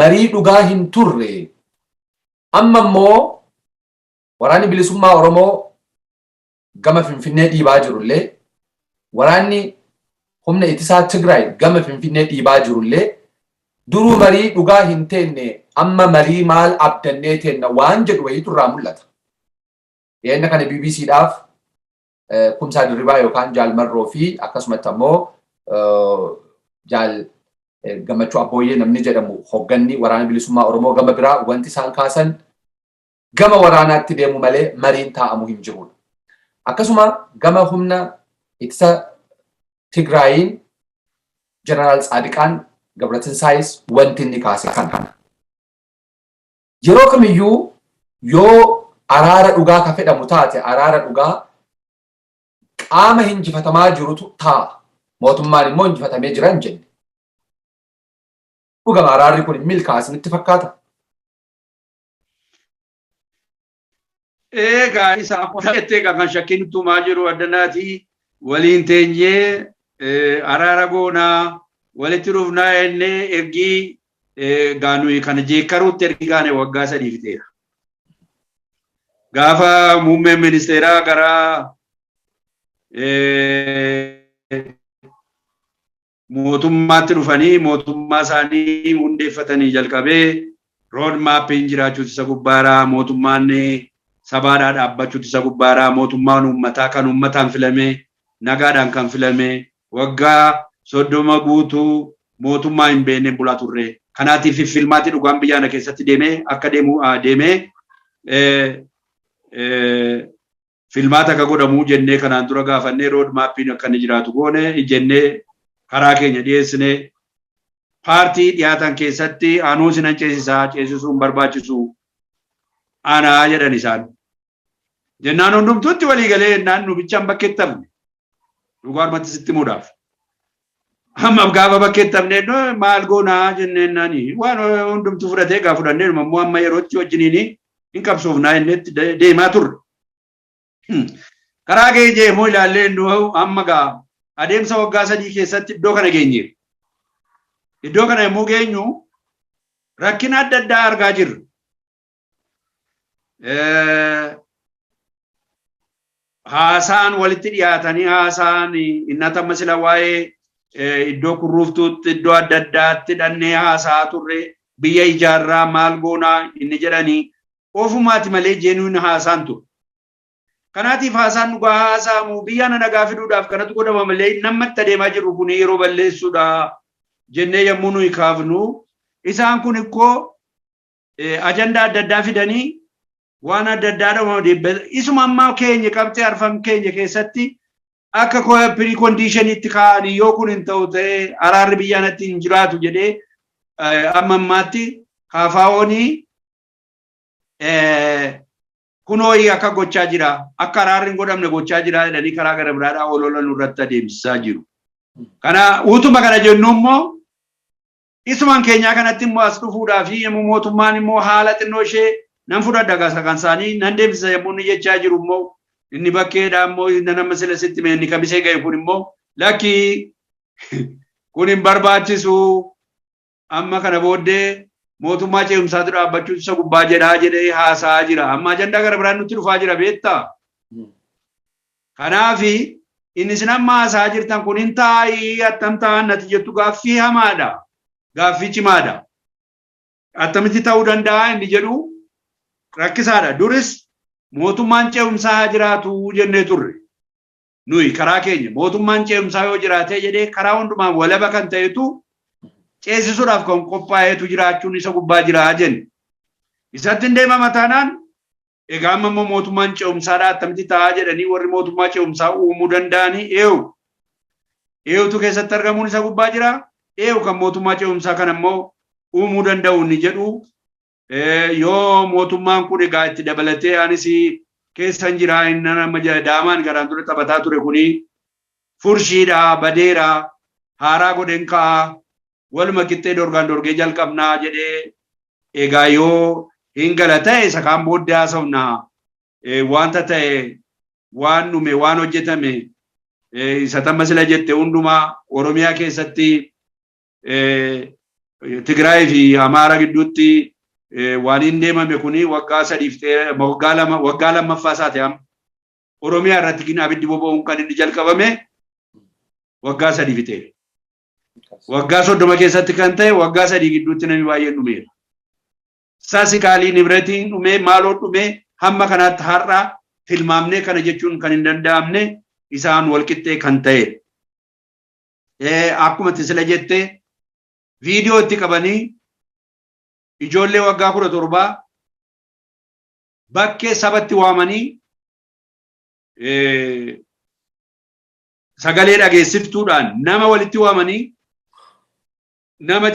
marii dhugaa hin turre. Amma immoo waraanni bilisummaa Oromoo gama Finfinnee dhiibaa jirullee waraanni humna ittisaa Tigraay gama Finfinnee dhiibaa jirullee duruu marii dhugaa hin teenne amma marii maal abdannee teenna waan jedhu wayiitu irraa mul'ata. Dhiyeenya kana BBCdhaaf Kumsaa Dirribaa yookaan Jaal Marroo fi akkasumatti immoo Jaal Gammachuu Abbooyyee namni jedhamu hogganni waraana bilisummaa Oromoo gama biraa wanti isaan kaasan gama waraanaatti deemu malee mariin taa'amu hin jirudha. Akkasuma gama humna ittisa Tigraayiin Jeneraal Tsaadiqaan Gabratinsaayis wanti inni kaase kana. Yeroo kamiyyuu yoo araara dhugaa ka fedhamu taate araara dhugaa qaama hinjifatamaa jirutu ta'a. Mootummaan immoo hinjifatamee jira hin jenne. Dhugama araarri kun milkaa'isnitti fakkaata. Egaa isa akkuma jettee kan shakkiin tumaa jiru addanaati waliin teenyee araara goonaa walitti dhufnaa ennee ergii gaanuu kana jeekkaruutti ergi gaane waggaa 3 fixeera. Gaafa muummeen ministeeraa gara mootummaatti dhufanii mootummaa isaanii hundeeffatanii jalqabee rood maappiin jiraachuutti isa gubbaaraa mootummaan sabaadhaa dhaabbachuutti isa gubbaaraa mootummaan uummataa kan uummataan filame nagaadhaan kan filame waggaa 30 guutuu mootummaa hin beekne bulaa turre. Kanaatiif filmaatti dhugaan biyyaana keessatti deemee akka deemee filmaata akka godhamu jennee kanaan dura gaafannee rood maappiin akka inni jiraatu goone jennee karaa keenya dhiyeessine paartii dhiyaatan keessatti aanuu sinan ceesisuun barbaachisu aanaa jedhan isaan. Jennaan hundumtuutti walii galee jennaan nu bichaan bakkeetti hafne dhugaarumatti sitti muudhaaf. Amma gaafa bakkeetti hafne maal goonaa jenneennaan waan hundumtuu fudhatee gaafa fudhannee immoo amma yerootti wajjiniin hin qabsoofnaa innetti deemaa turre. Karaa keenya immoo ilaallee amma gaa adeemsa waggaa 3 keessatti iddoo kana geenye. Iddoo kana immoo geenyu rakkina adda addaa argaa jirra. Haasaan walitti dhiyaatanii haasaan innata masila waa'ee iddoo kurruuftuutti iddoo adda addaatti dhannee haasaa turre biyya ijaarraa maal goonaa inni jedhanii ofumaati malee jeenuun haasaan ture. Kanaatiif haasaan dhugaa haasaamu biyya nagaa fiduudhaaf kanatu godhama malee namatti adeemaa jiru kun yeroo balleessuudha jennee yommuu nuyi kaafnu isaan kun ikkoo ajandaa adda addaa fidanii waan adda addaa isuma ammaa keenya qabxee arfam keenya keessatti akka precondiitionitti kaa'anii yoo kun hin ta'u ta'e araarri biyyaanatti hin jiraatu jedhee amma ammaatti kaafaa'oonii kunoo akka gochaa jira akka araarri hin godhamne gochaa jira jedhanii karaa gara biraadhaa ololan irratti adeemsisaa jiru. Kana utuma kana jennu immoo isumaan keenyaa kanatti immoo as dhufuudhaa fi yommuu mootummaan immoo haala xinnoo ishee nan fudhadha gasa kan isaanii nan deebisa yommuu inni jechaa jiru immoo inni bakkeedhaa immoo nama sila sitti mee inni kamisee ga'e kun immoo lakkii kun hin barbaachisu amma kana booddee mootummaa ce'umsaatu dhaabbachuutu isa gubbaa jedhaa jedhee haasaa jira. Amma ajandaa gara biraan nutti dhufaa jira beektaa. Kanaafi inni isin amma haasaa jirtan kun hin taa'ii attam ta'an natti jettu gaaffii hamaadha. Gaaffii cimaadha. Attamitti ta'uu danda'a inni jedhu rakkisaadha. Duris mootummaan ce'umsaa jiraatu jennee turre. Nuyi karaa keenya mootummaan ce'umsaa yoo jiraatee jedhee karaa hundumaan walaba kan ta'etu ceesisuudhaaf kan qophaa'eetu jiraachuun isa gubbaa jiraa jenna. Isatti hin deemama taanaan egaa amma immoo mootummaan ce'umsaadhaa attamitti taa'aa jedhanii warri mootummaa ce'umsaa uumuu danda'anii eewutu keessatti argamuun isa gubbaa jira. Eewu kan mootummaa ce'umsaa kana immoo uumuu danda'u ni jedhu. Yoo mootummaan kun egaa itti dabalatee anis keessan jira inni nama daamaan garaan dura taphataa ture kuni furshiidha badeera haaraa godhen ka'a waluma qixxee dorgaan dorgee jalqabnaa jedhee egaa yoo hin gala ta'e isa kaan booddee haasofna wanta ta'e waan dhume waan hojjetame isa tamma sila jette hundumaa Oromiyaa keessatti Tigraay fi Amaara gidduutti waan hin deemame kuni waggaa sadiif waggaa lammaffaa isaati amma Oromiyaa irratti gina abiddi boba'uun kan inni jalqabame waggaa sadiif ta'e. Waggaa 30 keessatti kan ta'e waggaa 3 gidduutti namni baay'een dhumeera. Saasikaalii nibreetiin dhumee maaloo dhumee hamma kanaatti har'a tilmaamnee kana jechuun kan hin danda'amne isaan walqixxee kan ta'e. Akkuma sila jettee viidiyoo itti qabanii ijoollee waggaa 17 bakkee sabatti waamanii sagalee dhageessiftuudhaan nama walitti waamanii nama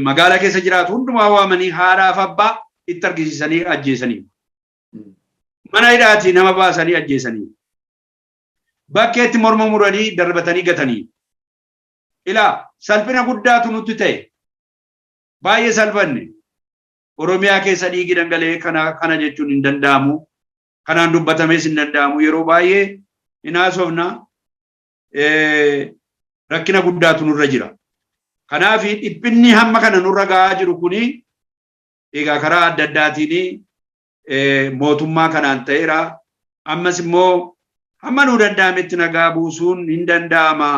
magaalaa keessa jiraatu hundumaa waamanii haadhaaf abbaa itti argisiisanii ajjeesanii. Mana hidhaatii nama baasanii ajjeesanii. Bakkeetti morma muranii darbatanii gatanii. Ilaa salphina guddaatu nutti ta'e. Baay'ee salphanne. Oromiyaa keessa dhiigi dhangala'ee kana jechuun hin danda'amu. Kanaan dubbatames hin danda'amu. Yeroo baay'ee hin haasofna. Rakkina guddaatu nurra jira. Kanaaf dhiphinni hamma kana nurra gahaa jiru kuni egaa karaa adda addaatiin mootummaa kanaan ta'eera. Ammas immoo hamma nuu danda'ametti nagaa buusuun hin danda'ama.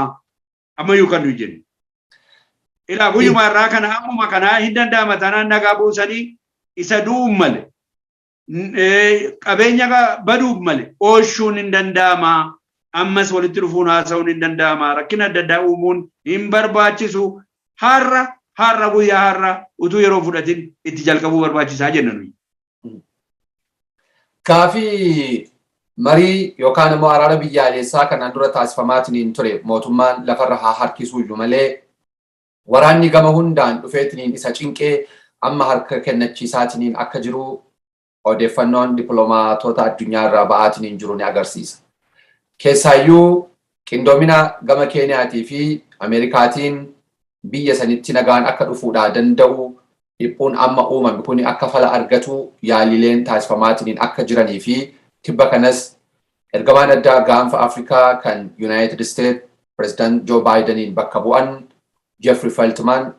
Ammayyuu kan nuyi jennu. Ilaa guyyuma irraa kana ammuma kanaa hin danda'ama taanaan nagaa buusanii isa du'uun male. Qabeenya baduuf male oolchuun hin danda'ama. Ammas walitti dhufuun haasa'uun hin danda'ama. Rakkina adda addaa uumuun hin barbaachisu. Har'a guyyaa har'a utuu yeroo fudhatin itti jalqabuu barbaachisaa jenna nuyi. Kaafii marii yookaan immoo araara biyyaalessaa kanaan dura taasifamaatiin ture mootummaan lafarra haa harkisuu iyyuu malee waraanni gama hundaan dhufeetiin isa cinqee amma harka kennachiisaatiin akka jiru odeeffannoon dippiloomaatota addunyaa irraa ba'aatiin jiru ni agarsiisa. Keessaayyuu qindoomina gama Keeniyaatii fi Ameerikaatiin biyya sanitti nagaan akka dhufuudhaa danda'u dhiphuun amma uumame kun akka fala argatu yaalileen taasifamaatiin akka jiranii fi tibba kanas ergamaan addaa gaanfa Afrikaa kan United States President Joe Bideniin bakka bu'an Jeffrey Feltman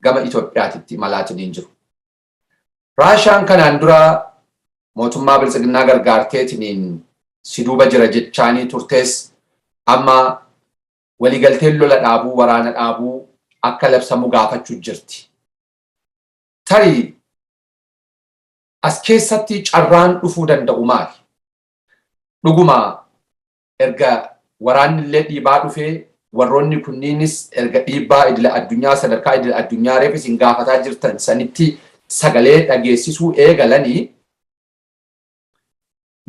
gama Itoophiyaatitti imalaatiin jiru. Raashaan kanaan dura mootummaa bilisiginnaa gargaarteetiin si duuba jira jechaanii turtees amma waliigalteen lola dhaabuu waraana dhaabuu akka labsamu gaafachuu jirti. Tarii as keessatti carraan dhufuu danda'u maali? Dhuguma erga waraanni illee dhiibaa dhufee warroonni kunniinis erga dhiibbaa idila addunyaa sadarkaa idila addunyaa reefis hin gaafataa jirtan sanitti sagalee dhageessisuu eegalanii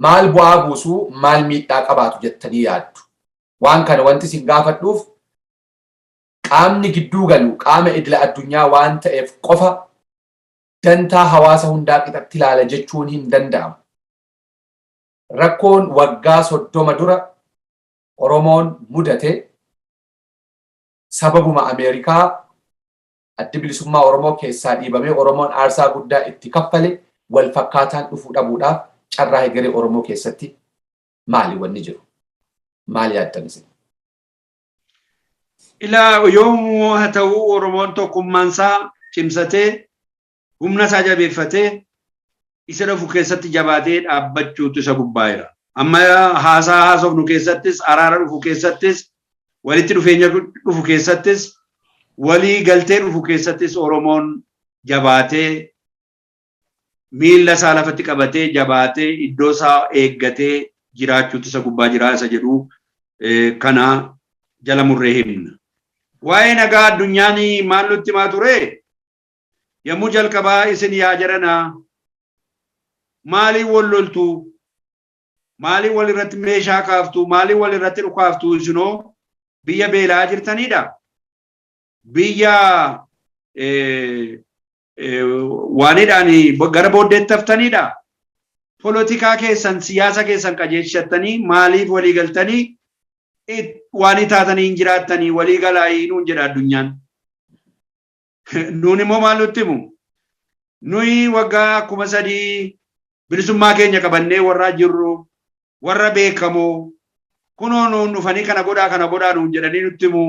maal bu'aa buusuu maal miidhaa qabaatu jettanii yaaddu. Waan kana wanti isin gaafadhuuf qaamni gidduu galu qaama idila addunyaa waan ta'eef qofa dantaa hawaasa hundaa qixatti ilaala jechuun hin danda'amu. Rakkoon waggaa 30 dura Oromoon mudate sababuma Ameerikaa addi bilisummaa Oromoo keessaa dhiibamee Oromoon aarsaa guddaa itti kaffale wal fakkaataan dhufuu dhabuudhaaf carraa egeree Oromoo keessatti maali wanni jiru? Maali yaaddan isin? Ilaa yoomuu haa ta'u Oromoon tokkummaansaa cimsatee humna isaa jabeeffatee isa dhufu keessatti jabaatee dhaabbachuutu isa gubbaayeera. Amma haasaa haasofnu keessattis araara dhufu keessattis walitti dhufeenya dhufu keessattis walii galtee dhufu keessattis Oromoon jabaatee miilla isaa lafatti qabatee jabaatee iddoo isaa eeggatee jiraachuutu isa gubbaa jiraa isa jedhu kana jala murree himna. waa'ee nagaa addunyaanii maal nutti himaa ture? Yommuu jalqabaa isin yaa jaranaa maalii wal loltu? Maalii wal irratti meeshaa kaaftu? Maalii wal irratti dhukaaftu isinoo biyya beelaa jirtanidha. Biyya waanidhaan gara booddeetti haftanidha. Polotikaa keessan siyaasa keessan qajeelchattanii maaliif walii galtanii waan taatanii hin jiraattanii walii galaa nuun jedha addunyaan. Nuun immoo maal nutti himu? Nuyi waggaa 3,000 bilisummaa keenya qabannee warra jirru warra beekamoo kunoo nuun dhufanii kana godhaa nuun jedhanii nutti himu.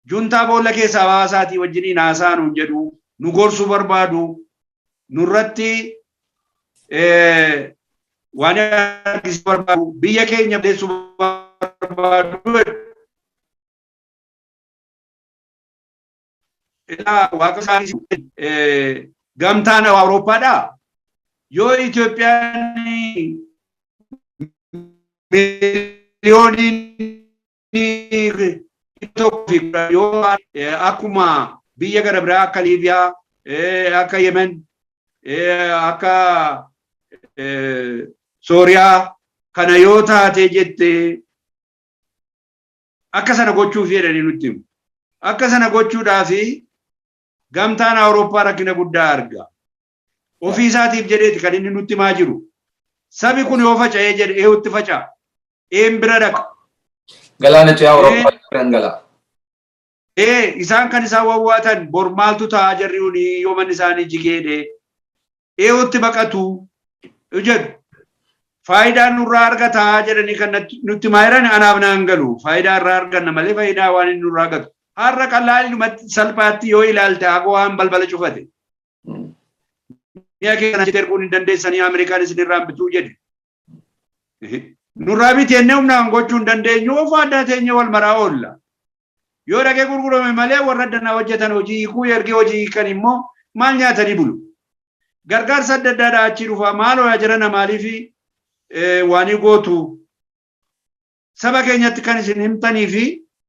Juntaa boolla keessaa hawaasaatii wajjiniin haasaa nuun jedhu nu gorsuu barbaadu nurratti waan argisiisuu barbaadu biyya keenya beessuu barbaadu. Waaqa isaanii gamtaan Awurooppaadha. Yoo Itoophiyaan miliyoonii tokko fi yoo akkuma biyya gara biraa akka Liibiyaa, akka Yemen, akka Sooriyaa kana yoo taate jette akka sana gochuuf jedhanii nutti himu. Akka sana gochuudhaaf gamtaan Awurooppaa rakkina guddaa arga. Ofii isaatiif jedheeti kan inni nutti himaa jiru. Sabi kun yoo faca'ee jedhe eeyyutti faca'a. Een bira dhaqa. Galaana ce'aa Awurooppaa jiran gala. Isaan kan isaan wawwaatan bor maaltu ta'a jarri yoo manni isaanii jigeedhe eeyyutti baqatu jedhu. Faayidaa nurraa argataa jedhanii kan nutti maayiran anaaf naan galu. Faayidaa irraa arganna malee faayidaa waan inni nurraa argatu. Har'a qal'aa salphaatti yoo ilaalte agoo waan balbala cufate. Mi'a keenya jettee erguun hin dandeessanii Ameerikaan isinirraa bituu jedhe. Nurraa biteenye humnaan gochuu hin dandeenyu of adda teenye wal maraa oolla. Yoo dhaqee gurgurame malee warra addanaa hojjetan hojii hiikuu ergee hojii hiikan immoo maal nyaatanii bulu. Gargaarsa adda addaadhaa achii dhufa maaloo jiran maaliif waan gootu saba keenyatti kan isin himtanii fi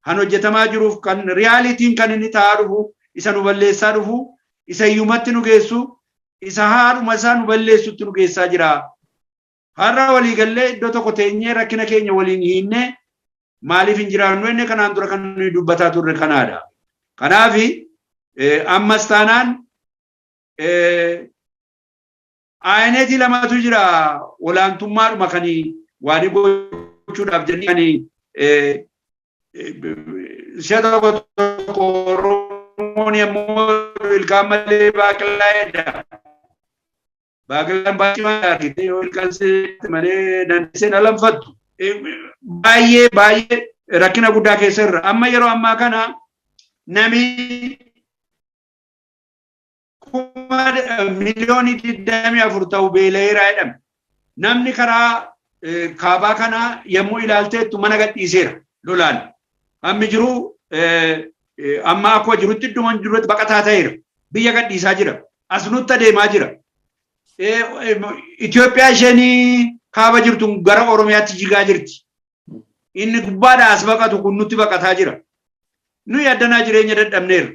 kan hojjetamaa jiruuf kan riyaalitiin kan inni ta'aa dhufu isa nu balleessaa dhufu isa iyyumatti nu geessu isa haadhuma isaa nu balleessutti nu geessaa jira. Har'a walii gallee iddoo tokko teenyee rakkina keenya waliin hiinne maaliif hin jiraannu inni kanaan dura kan nuyi dubbataa turre kanaadha. Kanaaf ammas taanaan Aaneeti lamatu jira olaantummaadhuma kan waan gochuudhaaf jennanii si'a tokko Oromoon yommuu ilkaan malee baaqelaa edda. Baaqelaan baay'ee argite yoo ilkaan malee dandeessee na lanfattu. Baay'ee rakkina guddaa keessa irra. Amma yeroo ammaa kana namni miliyoonii 24 ta'u beela'eera jedhame. Namni karaa kaabaa kana yommuu ilaalteettu mana gadhiiseera lolaan. Hammi jiru amma akkuma jirutti idduma jirutti baqataa ta'eera. Biyya gadhiisaa jira. As nutti adeemaa jira. Itoophiyaa isheen kaaba jirtu gara Oromiyaatti jigaa jirti. Inni gubbaadhaa as baqatu kun nutti baqataa jira. Nuyi addanaa jireenya dadhabneerra.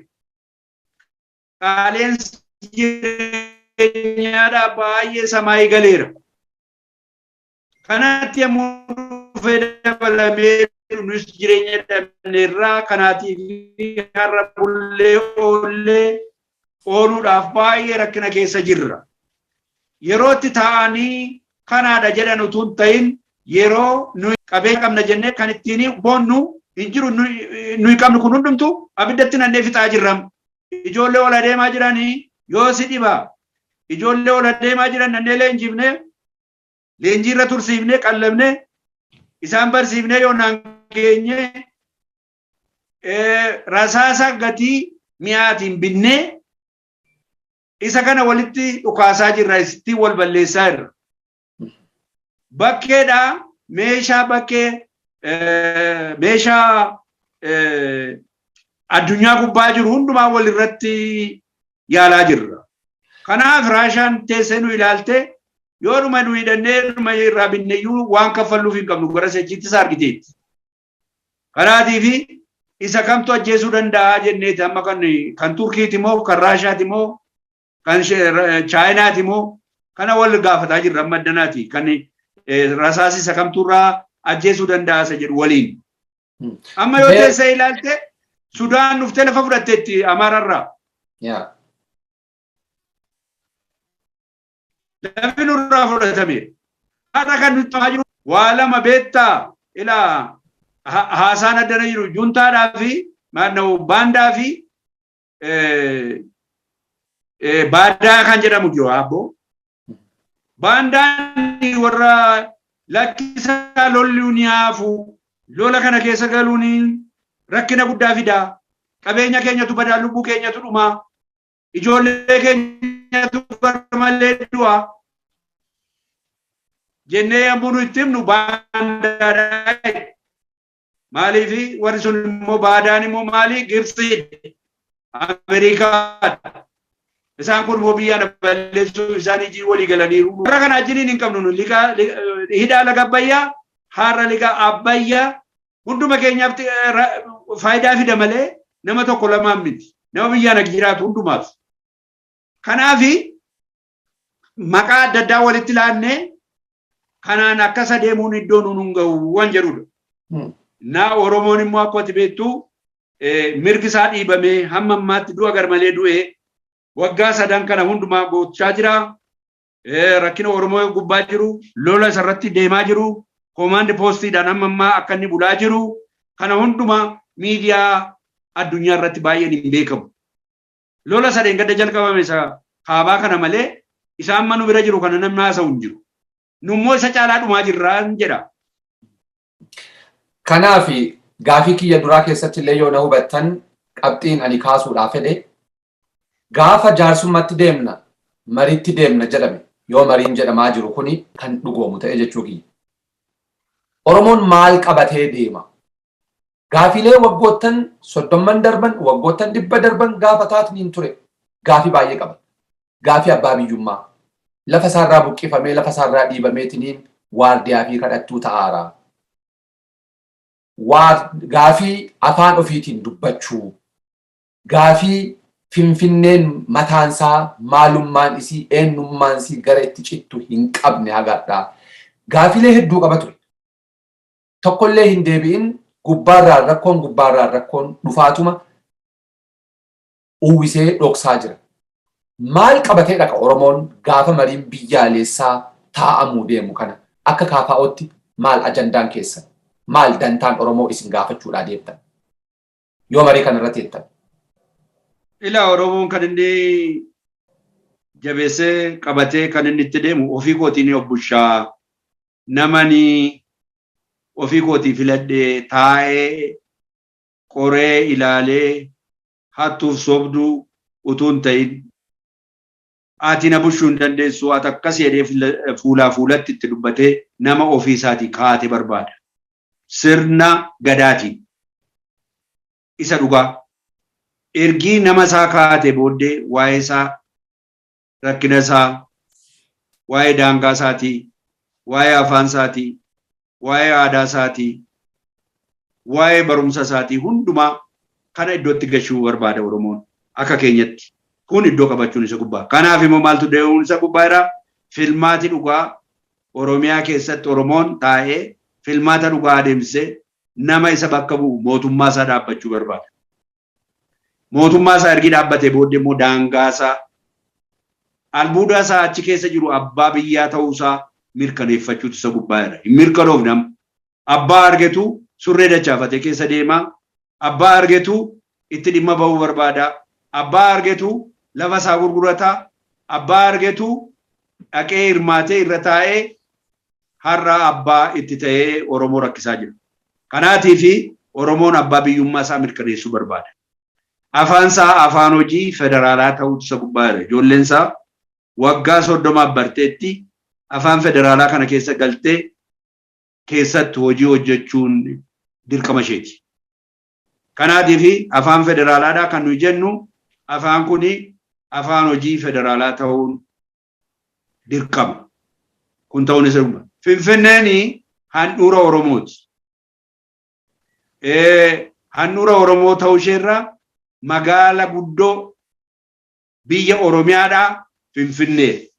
Qaaleensi jireenyaadhaa baay'ee samaayii galeera. Kanatti yommuu dhufee dabalamee nus jireenya dadhabneerraa kanaatiif har'a bullee ooluudhaaf baay'ee rakkina keessa jirra. Yerootti taa'anii kanaadha jedhan utuu hin ta'in yeroo nuyi qabeenya qabna jennee kan ittiin boonnu hin jiru nuyi qabnu kun hundumtu abiddatti nannee fixaa jirra. Ijoollee ol adeemaa jiranii yoo si dhiba ijoollee ol adeemaa jiran nannee leenjiirra tursiifnee qallabnee isaan barsiifnee yoo naan geenye rasaasa gatii mi'aatiin binnee isa kana walitti dhukaasaa jirra isittiin wal balleessaa jirra. Bakkeedhaa meeshaa bakkee meeshaa addunyaa gubbaa jiru hundumaa wal irratti yaalaa jirra. Kanaaf Raashaan teessee nu ilaalte yoo dhuma nu hidhannee dhuma irraa binneeyyuu waan kaffalluuf hin qabnu gara sechiitti isaa argiteetti. Kanaatiif isa kamtu ajjeesuu danda'a jenneeti amma kan Turkiiti moo kan Raashaati moo kan Chaayinaati moo kana wal gaafataa jirra amma addanaati kan rasaasi isa kamturraa ajjeesuu danda'a isa jedhu waliin. Amma yoo teessee ilaalte Sudaan dhuftee lafa fudhatteetti Amaararraa. Lafi nurraa fudhatame. Haadha kan nuti taa'aa jiru waa lama beektaa ilaa haasaan addana jiru juntaadhaa fi baandaa fi baadaa kan jedhamu jiru abbo. Baandaan warra lakkisaa lolli ni haafu lola kana keessa galuun rakkina guddaa fidaa. Qabeenya keenyatu badaa lubbuu keenyatu dhumaa. Ijoollee keenyatu barmalee du'a. Jennee yommuu nu itti himnu baandaadhaa. Maaliifi warri sun immoo baadaan immoo maali? Gibsii Ameerikaadha. Isaan kun immoo biyya balleessuu isaanii ijii walii galaniiru. Warra kana ajjiniin hin qabnu hidhaa laga Abbayyaa, har'a liga Abbayyaa hunduma keenyaaf faayidaa fida malee nama tokko lamaan miti. Nama biyyaan jiraatu hundumaaf. Kanaafi maqaa adda addaa walitti laannee kanaan akkasa deemuun iddoo nuun gahu waan jedhudha. Na Oromoon immoo akka ati beektu mirgi isaa dhiibamee hamma ammaatti du'a garmalee du'ee waggaa sadan kana hundumaa gochaa jira. Rakkina Oromoo gubbaa jiru, lola isarratti deemaa jiru, koomaandi poostiidhaan hamma ammaa akka inni bulaa jiru. Kana hundumaa miidiyaa addunyaa irratti baay'een hin beekamu. Lola sadeen gadda jalqabame isa kaabaa kana malee isaan manu bira jiru kana namni haasa'u hin jiru. Nummoo isa caalaa dhumaa jirraan jedha. Kanaaf gaafii kiyya duraa keessatti illee yoo na hubattan qabxiin ani kaasuudhaaf fedhe gaafa jaarsummaatti deemna mariitti deemna jedhame yoo mariin jedhamaa jiru kuni kan dhugoomu ta'e jechuu kiyya. Oromoon maal qabatee deema? Gaafiilee waggoottan 30 darban waggoottan 100 darban gaafa taatiniin ture gaafii baay'ee qaba. Gaafii abbaa biyyummaa lafa isaarraa buqqifamee lafa isaarraa dhiibameetiniin waardiyaa fi kadhattuu ta'aara. Gaafii afaan ofiitiin dubbachuu, gaafii Finfinneen mataansaa maalummaan isii eenyummaan isii gara itti cittu hin qabne agarraa. Gaafiilee hedduu qaba ture. Tokkollee hin deebi'in gubbaarraan rakkoon dhufaatuma uwwisee dhoksaa jira. Maal qabatee dhaqa Oromoon gaafa mariin biyyaalessaa taa'amuu deemu kana akka KFO'tti maal ajandaan keessan? Maal dantaan Oromoo isin gaafachuudhaa deemtan? Yoo marii kana irratti jettan. Ilaa Oromoon kan inni jabeessee qabatee kan inni itti deemu ofii kootiin obbushaa namani ofii kootii filadhee taa'ee qoree ilaalee hattuuf sobduu utuu hin ta'in ati na bushuu hin dandeessu ati akkas jedhee fuulaa fuulatti itti dubbatee nama ofii isaatii kaa'ate barbaada. Sirna gadaatiin isa dhugaa ergii nama isaa kaa'ate booddee waa'ee isaa rakkina isaa waa'ee daangaa isaatii waa'ee afaan isaatii waa'ee aadaa isaatii waa'ee barumsa isaatii hundumaa kana iddootti gashuu barbaada Oromoon akka keenyatti kun iddoo qabachuun isa gubbaa. Kanaaf immoo maaltu deemuun isa gubbaa irraa filmaati dhugaa Oromiyaa keessatti Oromoon taa'ee filmaata dhugaa adeemsee nama isa bakka bu'u mootummaa isaa dhaabbachuu barbaada. Mootummaa isaa ergi dhaabbatee booddee immoo daangaa isaa albuudaa isaa achi keessa jiru abbaa biyyaa ta'uu isaa mirkaneeffachuutu isa gubbaa irra. Hin mirkanoofne abbaa argetu surree dachaafatee keessa deemaa. Abbaa argetu itti dhimma ba'uu barbaada. Abbaa argetu lafa isaa gurgurataa. Abbaa argetu dhaqee hirmaatee irra taa'ee har'a abbaa itti ta'ee Oromoo rakkisaa jira. Kanaatii fi Oromoon abbaa biyyummaa isaa mirkaneessuu barbaada. Afaan isaa afaan hojii federaalaa ta'uutu isa gubbaa irra. Ijoolleen isaa waggaa 30 barteetti afaan federaalaa kana keessa galtee keessatti hojii hojjechuun dirqama isheeti. Kanaatii fi afaan federaalaadhaa kan nuyi jennu afaan kuni afaan hojii federaalaa ta'uun dirqama. Kun ta'uun isa gubbaa. Finfinneen handhuura Oromooti. handhuura Oromoo ta'uu isheerraa magaala guddoo biyya Oromiyaadhaa Finfinnee.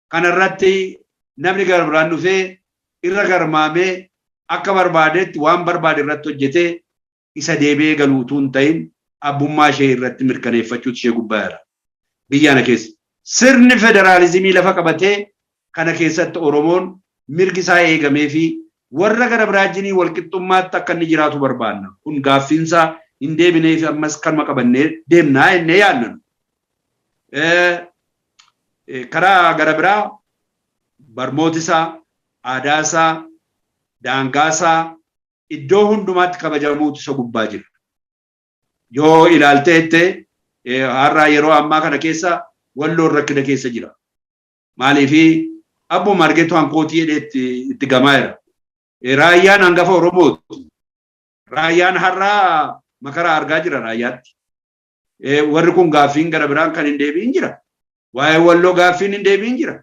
Kanarratti namni gara biraan dhufee irra garmaamee akka barbaadetti waan barbaade irratti hojjetee isa deebi'ee galuutuu hin ta'in abbummaa ishee irratti mirkaneeffachuutu ishee gubbaadha. Biyya kana keessa sirni federaalizimii lafa qabatee kana keessatti Oromoon mirgi isaa eegamee fi warra gara biraajinii walqixxummaatti akka inni jiraatu barbaanna. Kun gaaffiinsaa hin deebinee fi ammas kanuma qabannee deemnaa jennee yaadnan. Karaa gara biraa barmootisaa, aadaasaa, daangaasaa iddoo hundumaatti kabajamuutu isa gubbaa jira. Yoo ilaalteette har'a yeroo ammaa kana keessa Walloon rakkina keessa jira. Maaliifi abbuma argetu hankootii jedhee itti gamaa jira. Raayyaan hangafa Oromooti. Raayyaan har'aa makara argaa jira raayyaatti. Warri kun gaaffiin gara biraan kan hin deebiin jira. Waa'ee Walloo gaaffiin hin deebiin jira.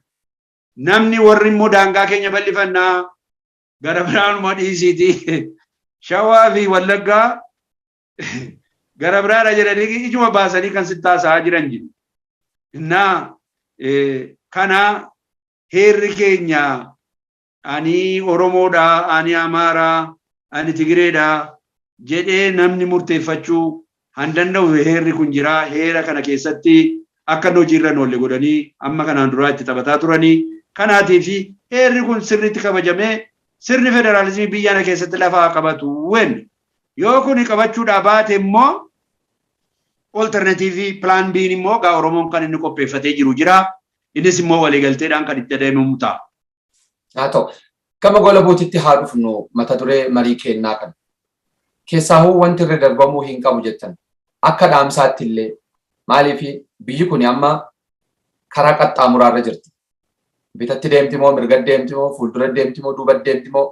Namni warri immoo daangaa keenya bal'ifannaa gara biraan uma dhiisiiti. Shawaa fi Wallaggaa gara biraadha jedhanii ijuma baasanii kan sittaasaa jiran jiru. Innaa kana heerri keenya ani Oromoodha, ani Amaaraa, ani Tigireedha jedhee namni murteeffachuu han danda'u heerri kun jira. Heera kana keessatti akka hojiirra oolle godhanii amma kanaan duraa itti taphataa turanii. Kanaatiif heerri kun sirriitti kabajamee sirni federaalizimii biyya kana keessatti lafaa qabatu wen yoo kun qabachuudhaa baate immoo alternatiivii plan B immoo gaa Oromoon kan inni qopheeffatee jiru jira. Innis immoo waliigalteedhaan kan itti adeemamu ta'a. Haa ta'u gama gola bootitti haa dhufnu mata duree marii kennaa kana. Keessaahuu wanti irra darbamuu hin qabu jettan akka dhaamsaatti illee maaliif biyyi kun amma karaa qaxxaamuraarra jirti. Bitatti deemti moo mirga deemti moo fuuldura deemti moo duuba deemti moo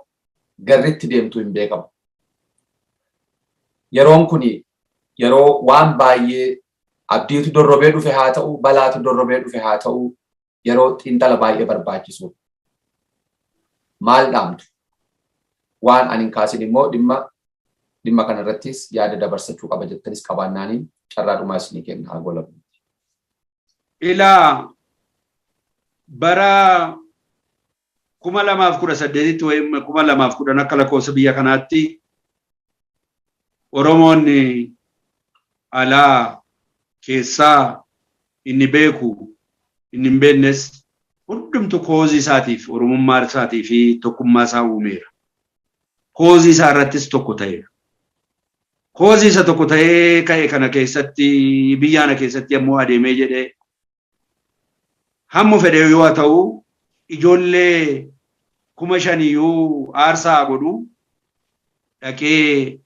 garritti deemtu hin beekamu. Yeroon kun yeroo waan baay'ee abdiitu dorrobee dhufe haa ta'u balaatu dorrobee dhufe haa ta'u yeroo xiinxala baay'ee barbaachisu. Maal dhaamtu? Waan ani hin kaasin immoo dhimma kana irrattis yaada dabarsachuu qaba jettanis qabaannaaniin carraa dhumaa isinii kenna haa gola. Ilaa bara 2018 wayim 2010 akka lakkoofsa biyya kanaatti Oromoonni alaa keessaa inni beeku inni hin beeknes hundumtu koozii isaatiif Oromummaa isaatii fi tokkummaa isaa uumeera. Koozii isaa irrattis tokko ta'eera. Koozii isa tokko ta'ee ka'e kana keessatti biyya kana keessatti ammoo adeemee jedhee hamma fedhe yoo ta'u ijoollee 5,000 aarsaa godhu dhaqee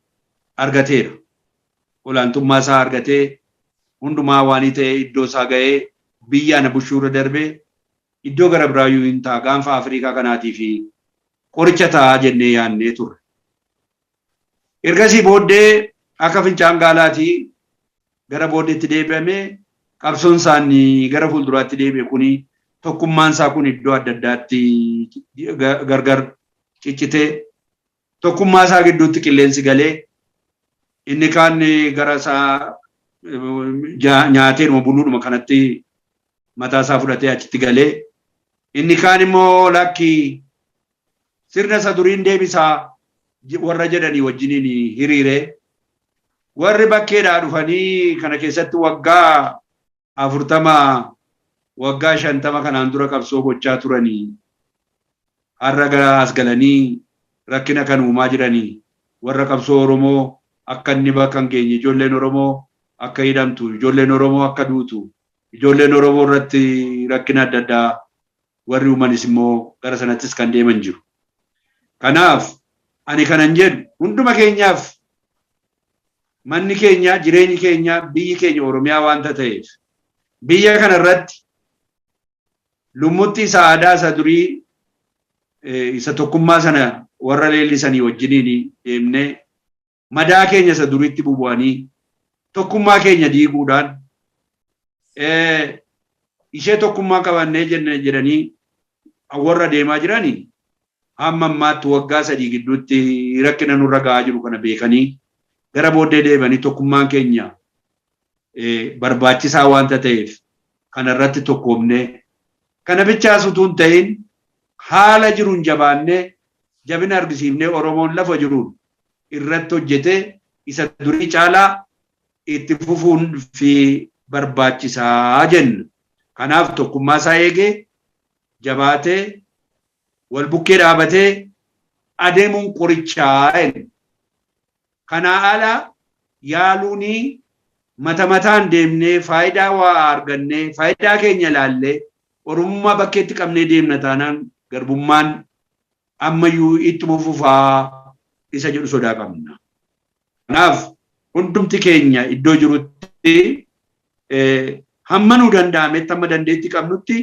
argateera. Olaantummaa isaa argatee hundumaa waanii ta'ee iddoo isaa ga'ee biyya ana bushuura darbee iddoo gara biraayyuu hin ta'a gaanfa Afrikaa kanaatii fi qoricha ta'a jennee yaannee turre. Ergasii booddee akka fincaan gaalaatii gara booddeetti deebi'amee qabsoon isaanii gara fuulduraatti deebi'e kuni tokkummaan isaa kun iddoo adda addaatti gargar ciccitee tokkummaa isaa gidduutti qilleensi galee inni kaan gara isaa nyaateedhuma buluudhuma kanatti mataa isaa fudhatee achitti galee inni kaan immoo lakki sirna isa duriin deebisaa warra jedhanii wajjiniin hiriiree warri bakkeedhaa dhufanii kana keessatti waggaa 40 waggaa 50 kanaan dura qabsoo gochaa turanii har'a gara as galanii rakkina kan uumaa jiranii warra qabsoo Oromoo akka inni bakka hin geenye ijoolleen Oromoo akka hidhamtu ijoolleen Oromoo akka duutu ijoolleen Oromoo irratti rakkina adda addaa warri uumanis immoo gara sanattis kan deeman jiru. Kanaaf ani kanan jedhu hunduma keenyaaf manni keenya jireenyi keenya biyyi keenya Oromiyaa waanta ta'eef biyya kana irratti lummutti isa aadaa isa durii isa tokkummaa sana warra leellisanii wajjiniin deemnee madaa keenya isa duriitti bubu'anii tokkummaa keenya diiguudhaan ishee tokkummaa qabannee jedhanii warra deemaa jiranii hamma ammaatti waggaa 3 gidduutti rakkina nurra ga'aa jiru kana beekanii gara booddee deebanii tokkummaan keenya barbaachisaa waan ta'eef kana irratti tokkoomnee kana bichaas utuu hin ta'in haala jiruun jabaannee jabina argisiifnee Oromoon lafa jiruun irratti hojjetee isa durii caalaa itti fufuun fi barbaachisaa jenna. Kanaaf tokkummaa isaa eegee jabaatee wal bukkee dhaabatee adeemuun qorichaa jenna. Kana ala yaaluuni mata mataan deemnee faayidaa waa argannee faayidaa keenya ilaallee Oromummaa bakkeetti qabnee deemna taanaan garbummaan ammayyuu ittuma fufaa isa jedhu sodaa qabna. Kanaaf hundumti keenya iddoo jirutti hamma nu danda'ametti hamma dandeetti qabnutti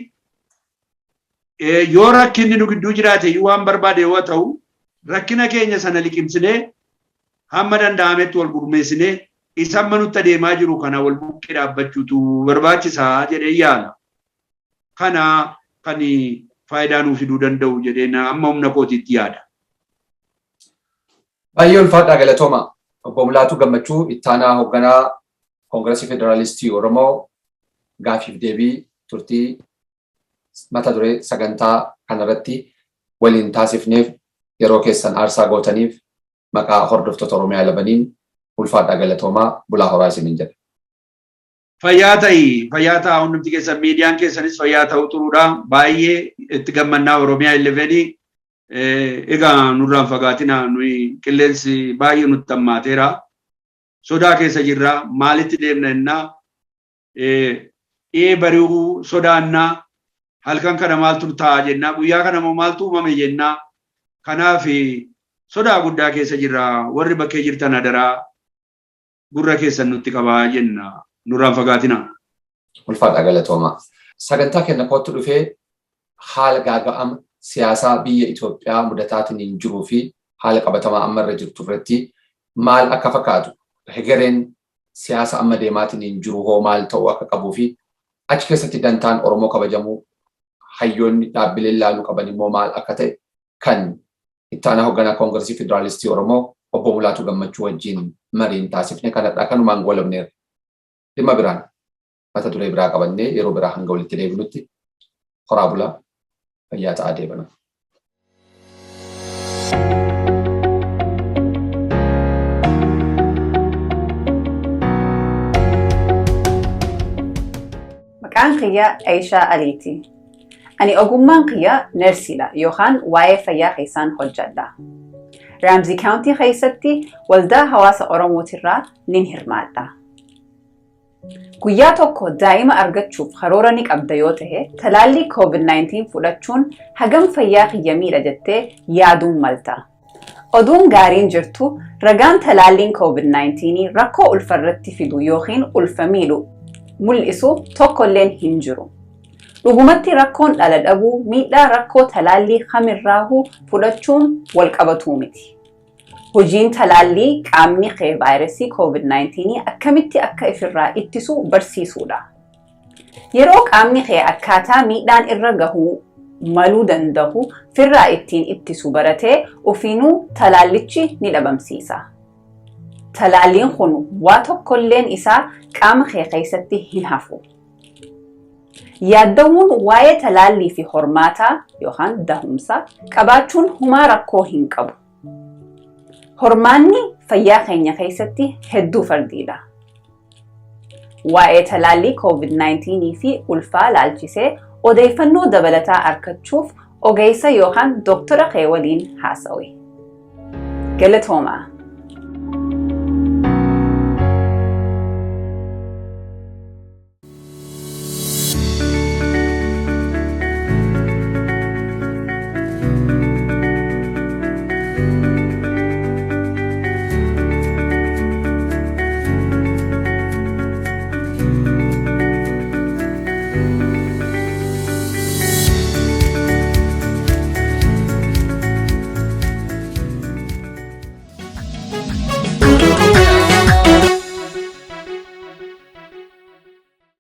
yoo rakkinni nu gidduu jiraate waan barbaade yoo ta'u rakkina keenya sana liqimsinee hamma danda'ametti wal gurmeessinee isa amma nutti adeemaa jiru kana wal bukkee dhaabbachuutu barbaachisaa jedhee yaala. Kana kan faayidaa nuuf fiduu danda'u jedheen amma humna kootiitti yaada. Baay'ee ulfaadhaa galatooma. Obbo Mulaatu Gammachuu ittaanaa hoogganaa Koongireesii Federaalistii Oromoo gaafiif deebii turtii mata duree sagantaa kanarratti waliin taasifneef yeroo keessan aarsaa gootaniif maqaa hordoftoota Oromiyaa labaniin ulfaadhaa galatoomaa bulaa horaa isiniin jedha. Fayyaa ta'aa hundumti keessan miidiyaan keessanis fayyaa ta'uu turuudha. Baay'ee itti gammannaa Oromiyaa 11 egaa nurraan fagaatina nuyi qilleensi baay'ee nutti hammaateera. Sodaa keessa jirra. Maalitti deemna jennaa bari'uu sodaannaa halkan kana maaltu ta'a jennaa guyyaa kana maaltu uumame jennaa. Kanaaf sodaa guddaa keessa jirra. Warri bakkee jirtan adaraa gurra keessan nutti qabaa jenna. Nurraan fagaatina. Ulfaadhaa galatoomaa. Sagantaa keenya kootti dhufee haala gaaga'ama siyaasaa biyya Itoophiyaa mudataatiin hin jiruu fi haala qabatamaa amma irra jirtu irratti maal akka fakkaatu hegereen siyaasa amma deemaatiin hin jiru hoo maal ta'uu akka qabuu fi achi keessatti dantaan Oromoo kabajamuu hayyoonni dhaabbileen ilaaluu qaban immoo maal akka ta'e kan ittaanaa hoogganaa Koongireesii Federaalistii Oromoo obbo Mulaatu Gammachuu wajjin mariin taasifne kanadhaa kanumaan goolabneerra. Dhimma biraan mata duree biraa qabannee yeroo biraa hanga walitti deebinutti horaa bulaa fayyaa ta'aa deebana. Maqaan kiyya Aishaa Aliiti. Ani ogummaan kiyya nersiidha yookaan waa'ee fayyaa keessaan hojjedha. Ramsey County keessatti waldaa hawaasa Oromootirraa nin hirmaadha. Guyyaa tokko daa'ima argachuuf karoora ni qabda yoo ta'e talaallii COVID-19 fudhachuun hagam fayyaa kiyya miidha jettee yaaduun malta. Oduun gaariin jirtu ragaan talaalliin COVID-19 rakkoo ulfarratti fidu yookiin ulfa miidhu mul'isu tokkolleen hin jiru. Dhugumatti rakkoon dhala dhabuu miidhaa rakkoo talaallii kamirraahuu fudhachuun wal qabatuu miti. Hojiin talaallii qaamni kee vaayirasii COVID-19 akkamitti akka ifirraa ittisu barsiisuudha. Yeroo qaamni kee akkaataa miidhaan irra gahuu maluu danda'u firraa ittiin ittisu baratee ofiinuu talaallichi ni dhabamsiisa. Talaalliin kun waa tokkolleen isaa qaama kee keessatti hin hafu. Yaaddawuun waa'ee talaallii fi hormaataa yookaan dahumsa qabaachuun humaa rakkoo hin qabu. Hormaanni fayyaa keenya keessatti hedduu fardiidha. Waa'ee talaallii COVID-19 fi ulfaa laalchisee odeeffannoo dabalataa argachuuf ogeessa yookaan doktora kee waliin haasawi. Galatoomaa.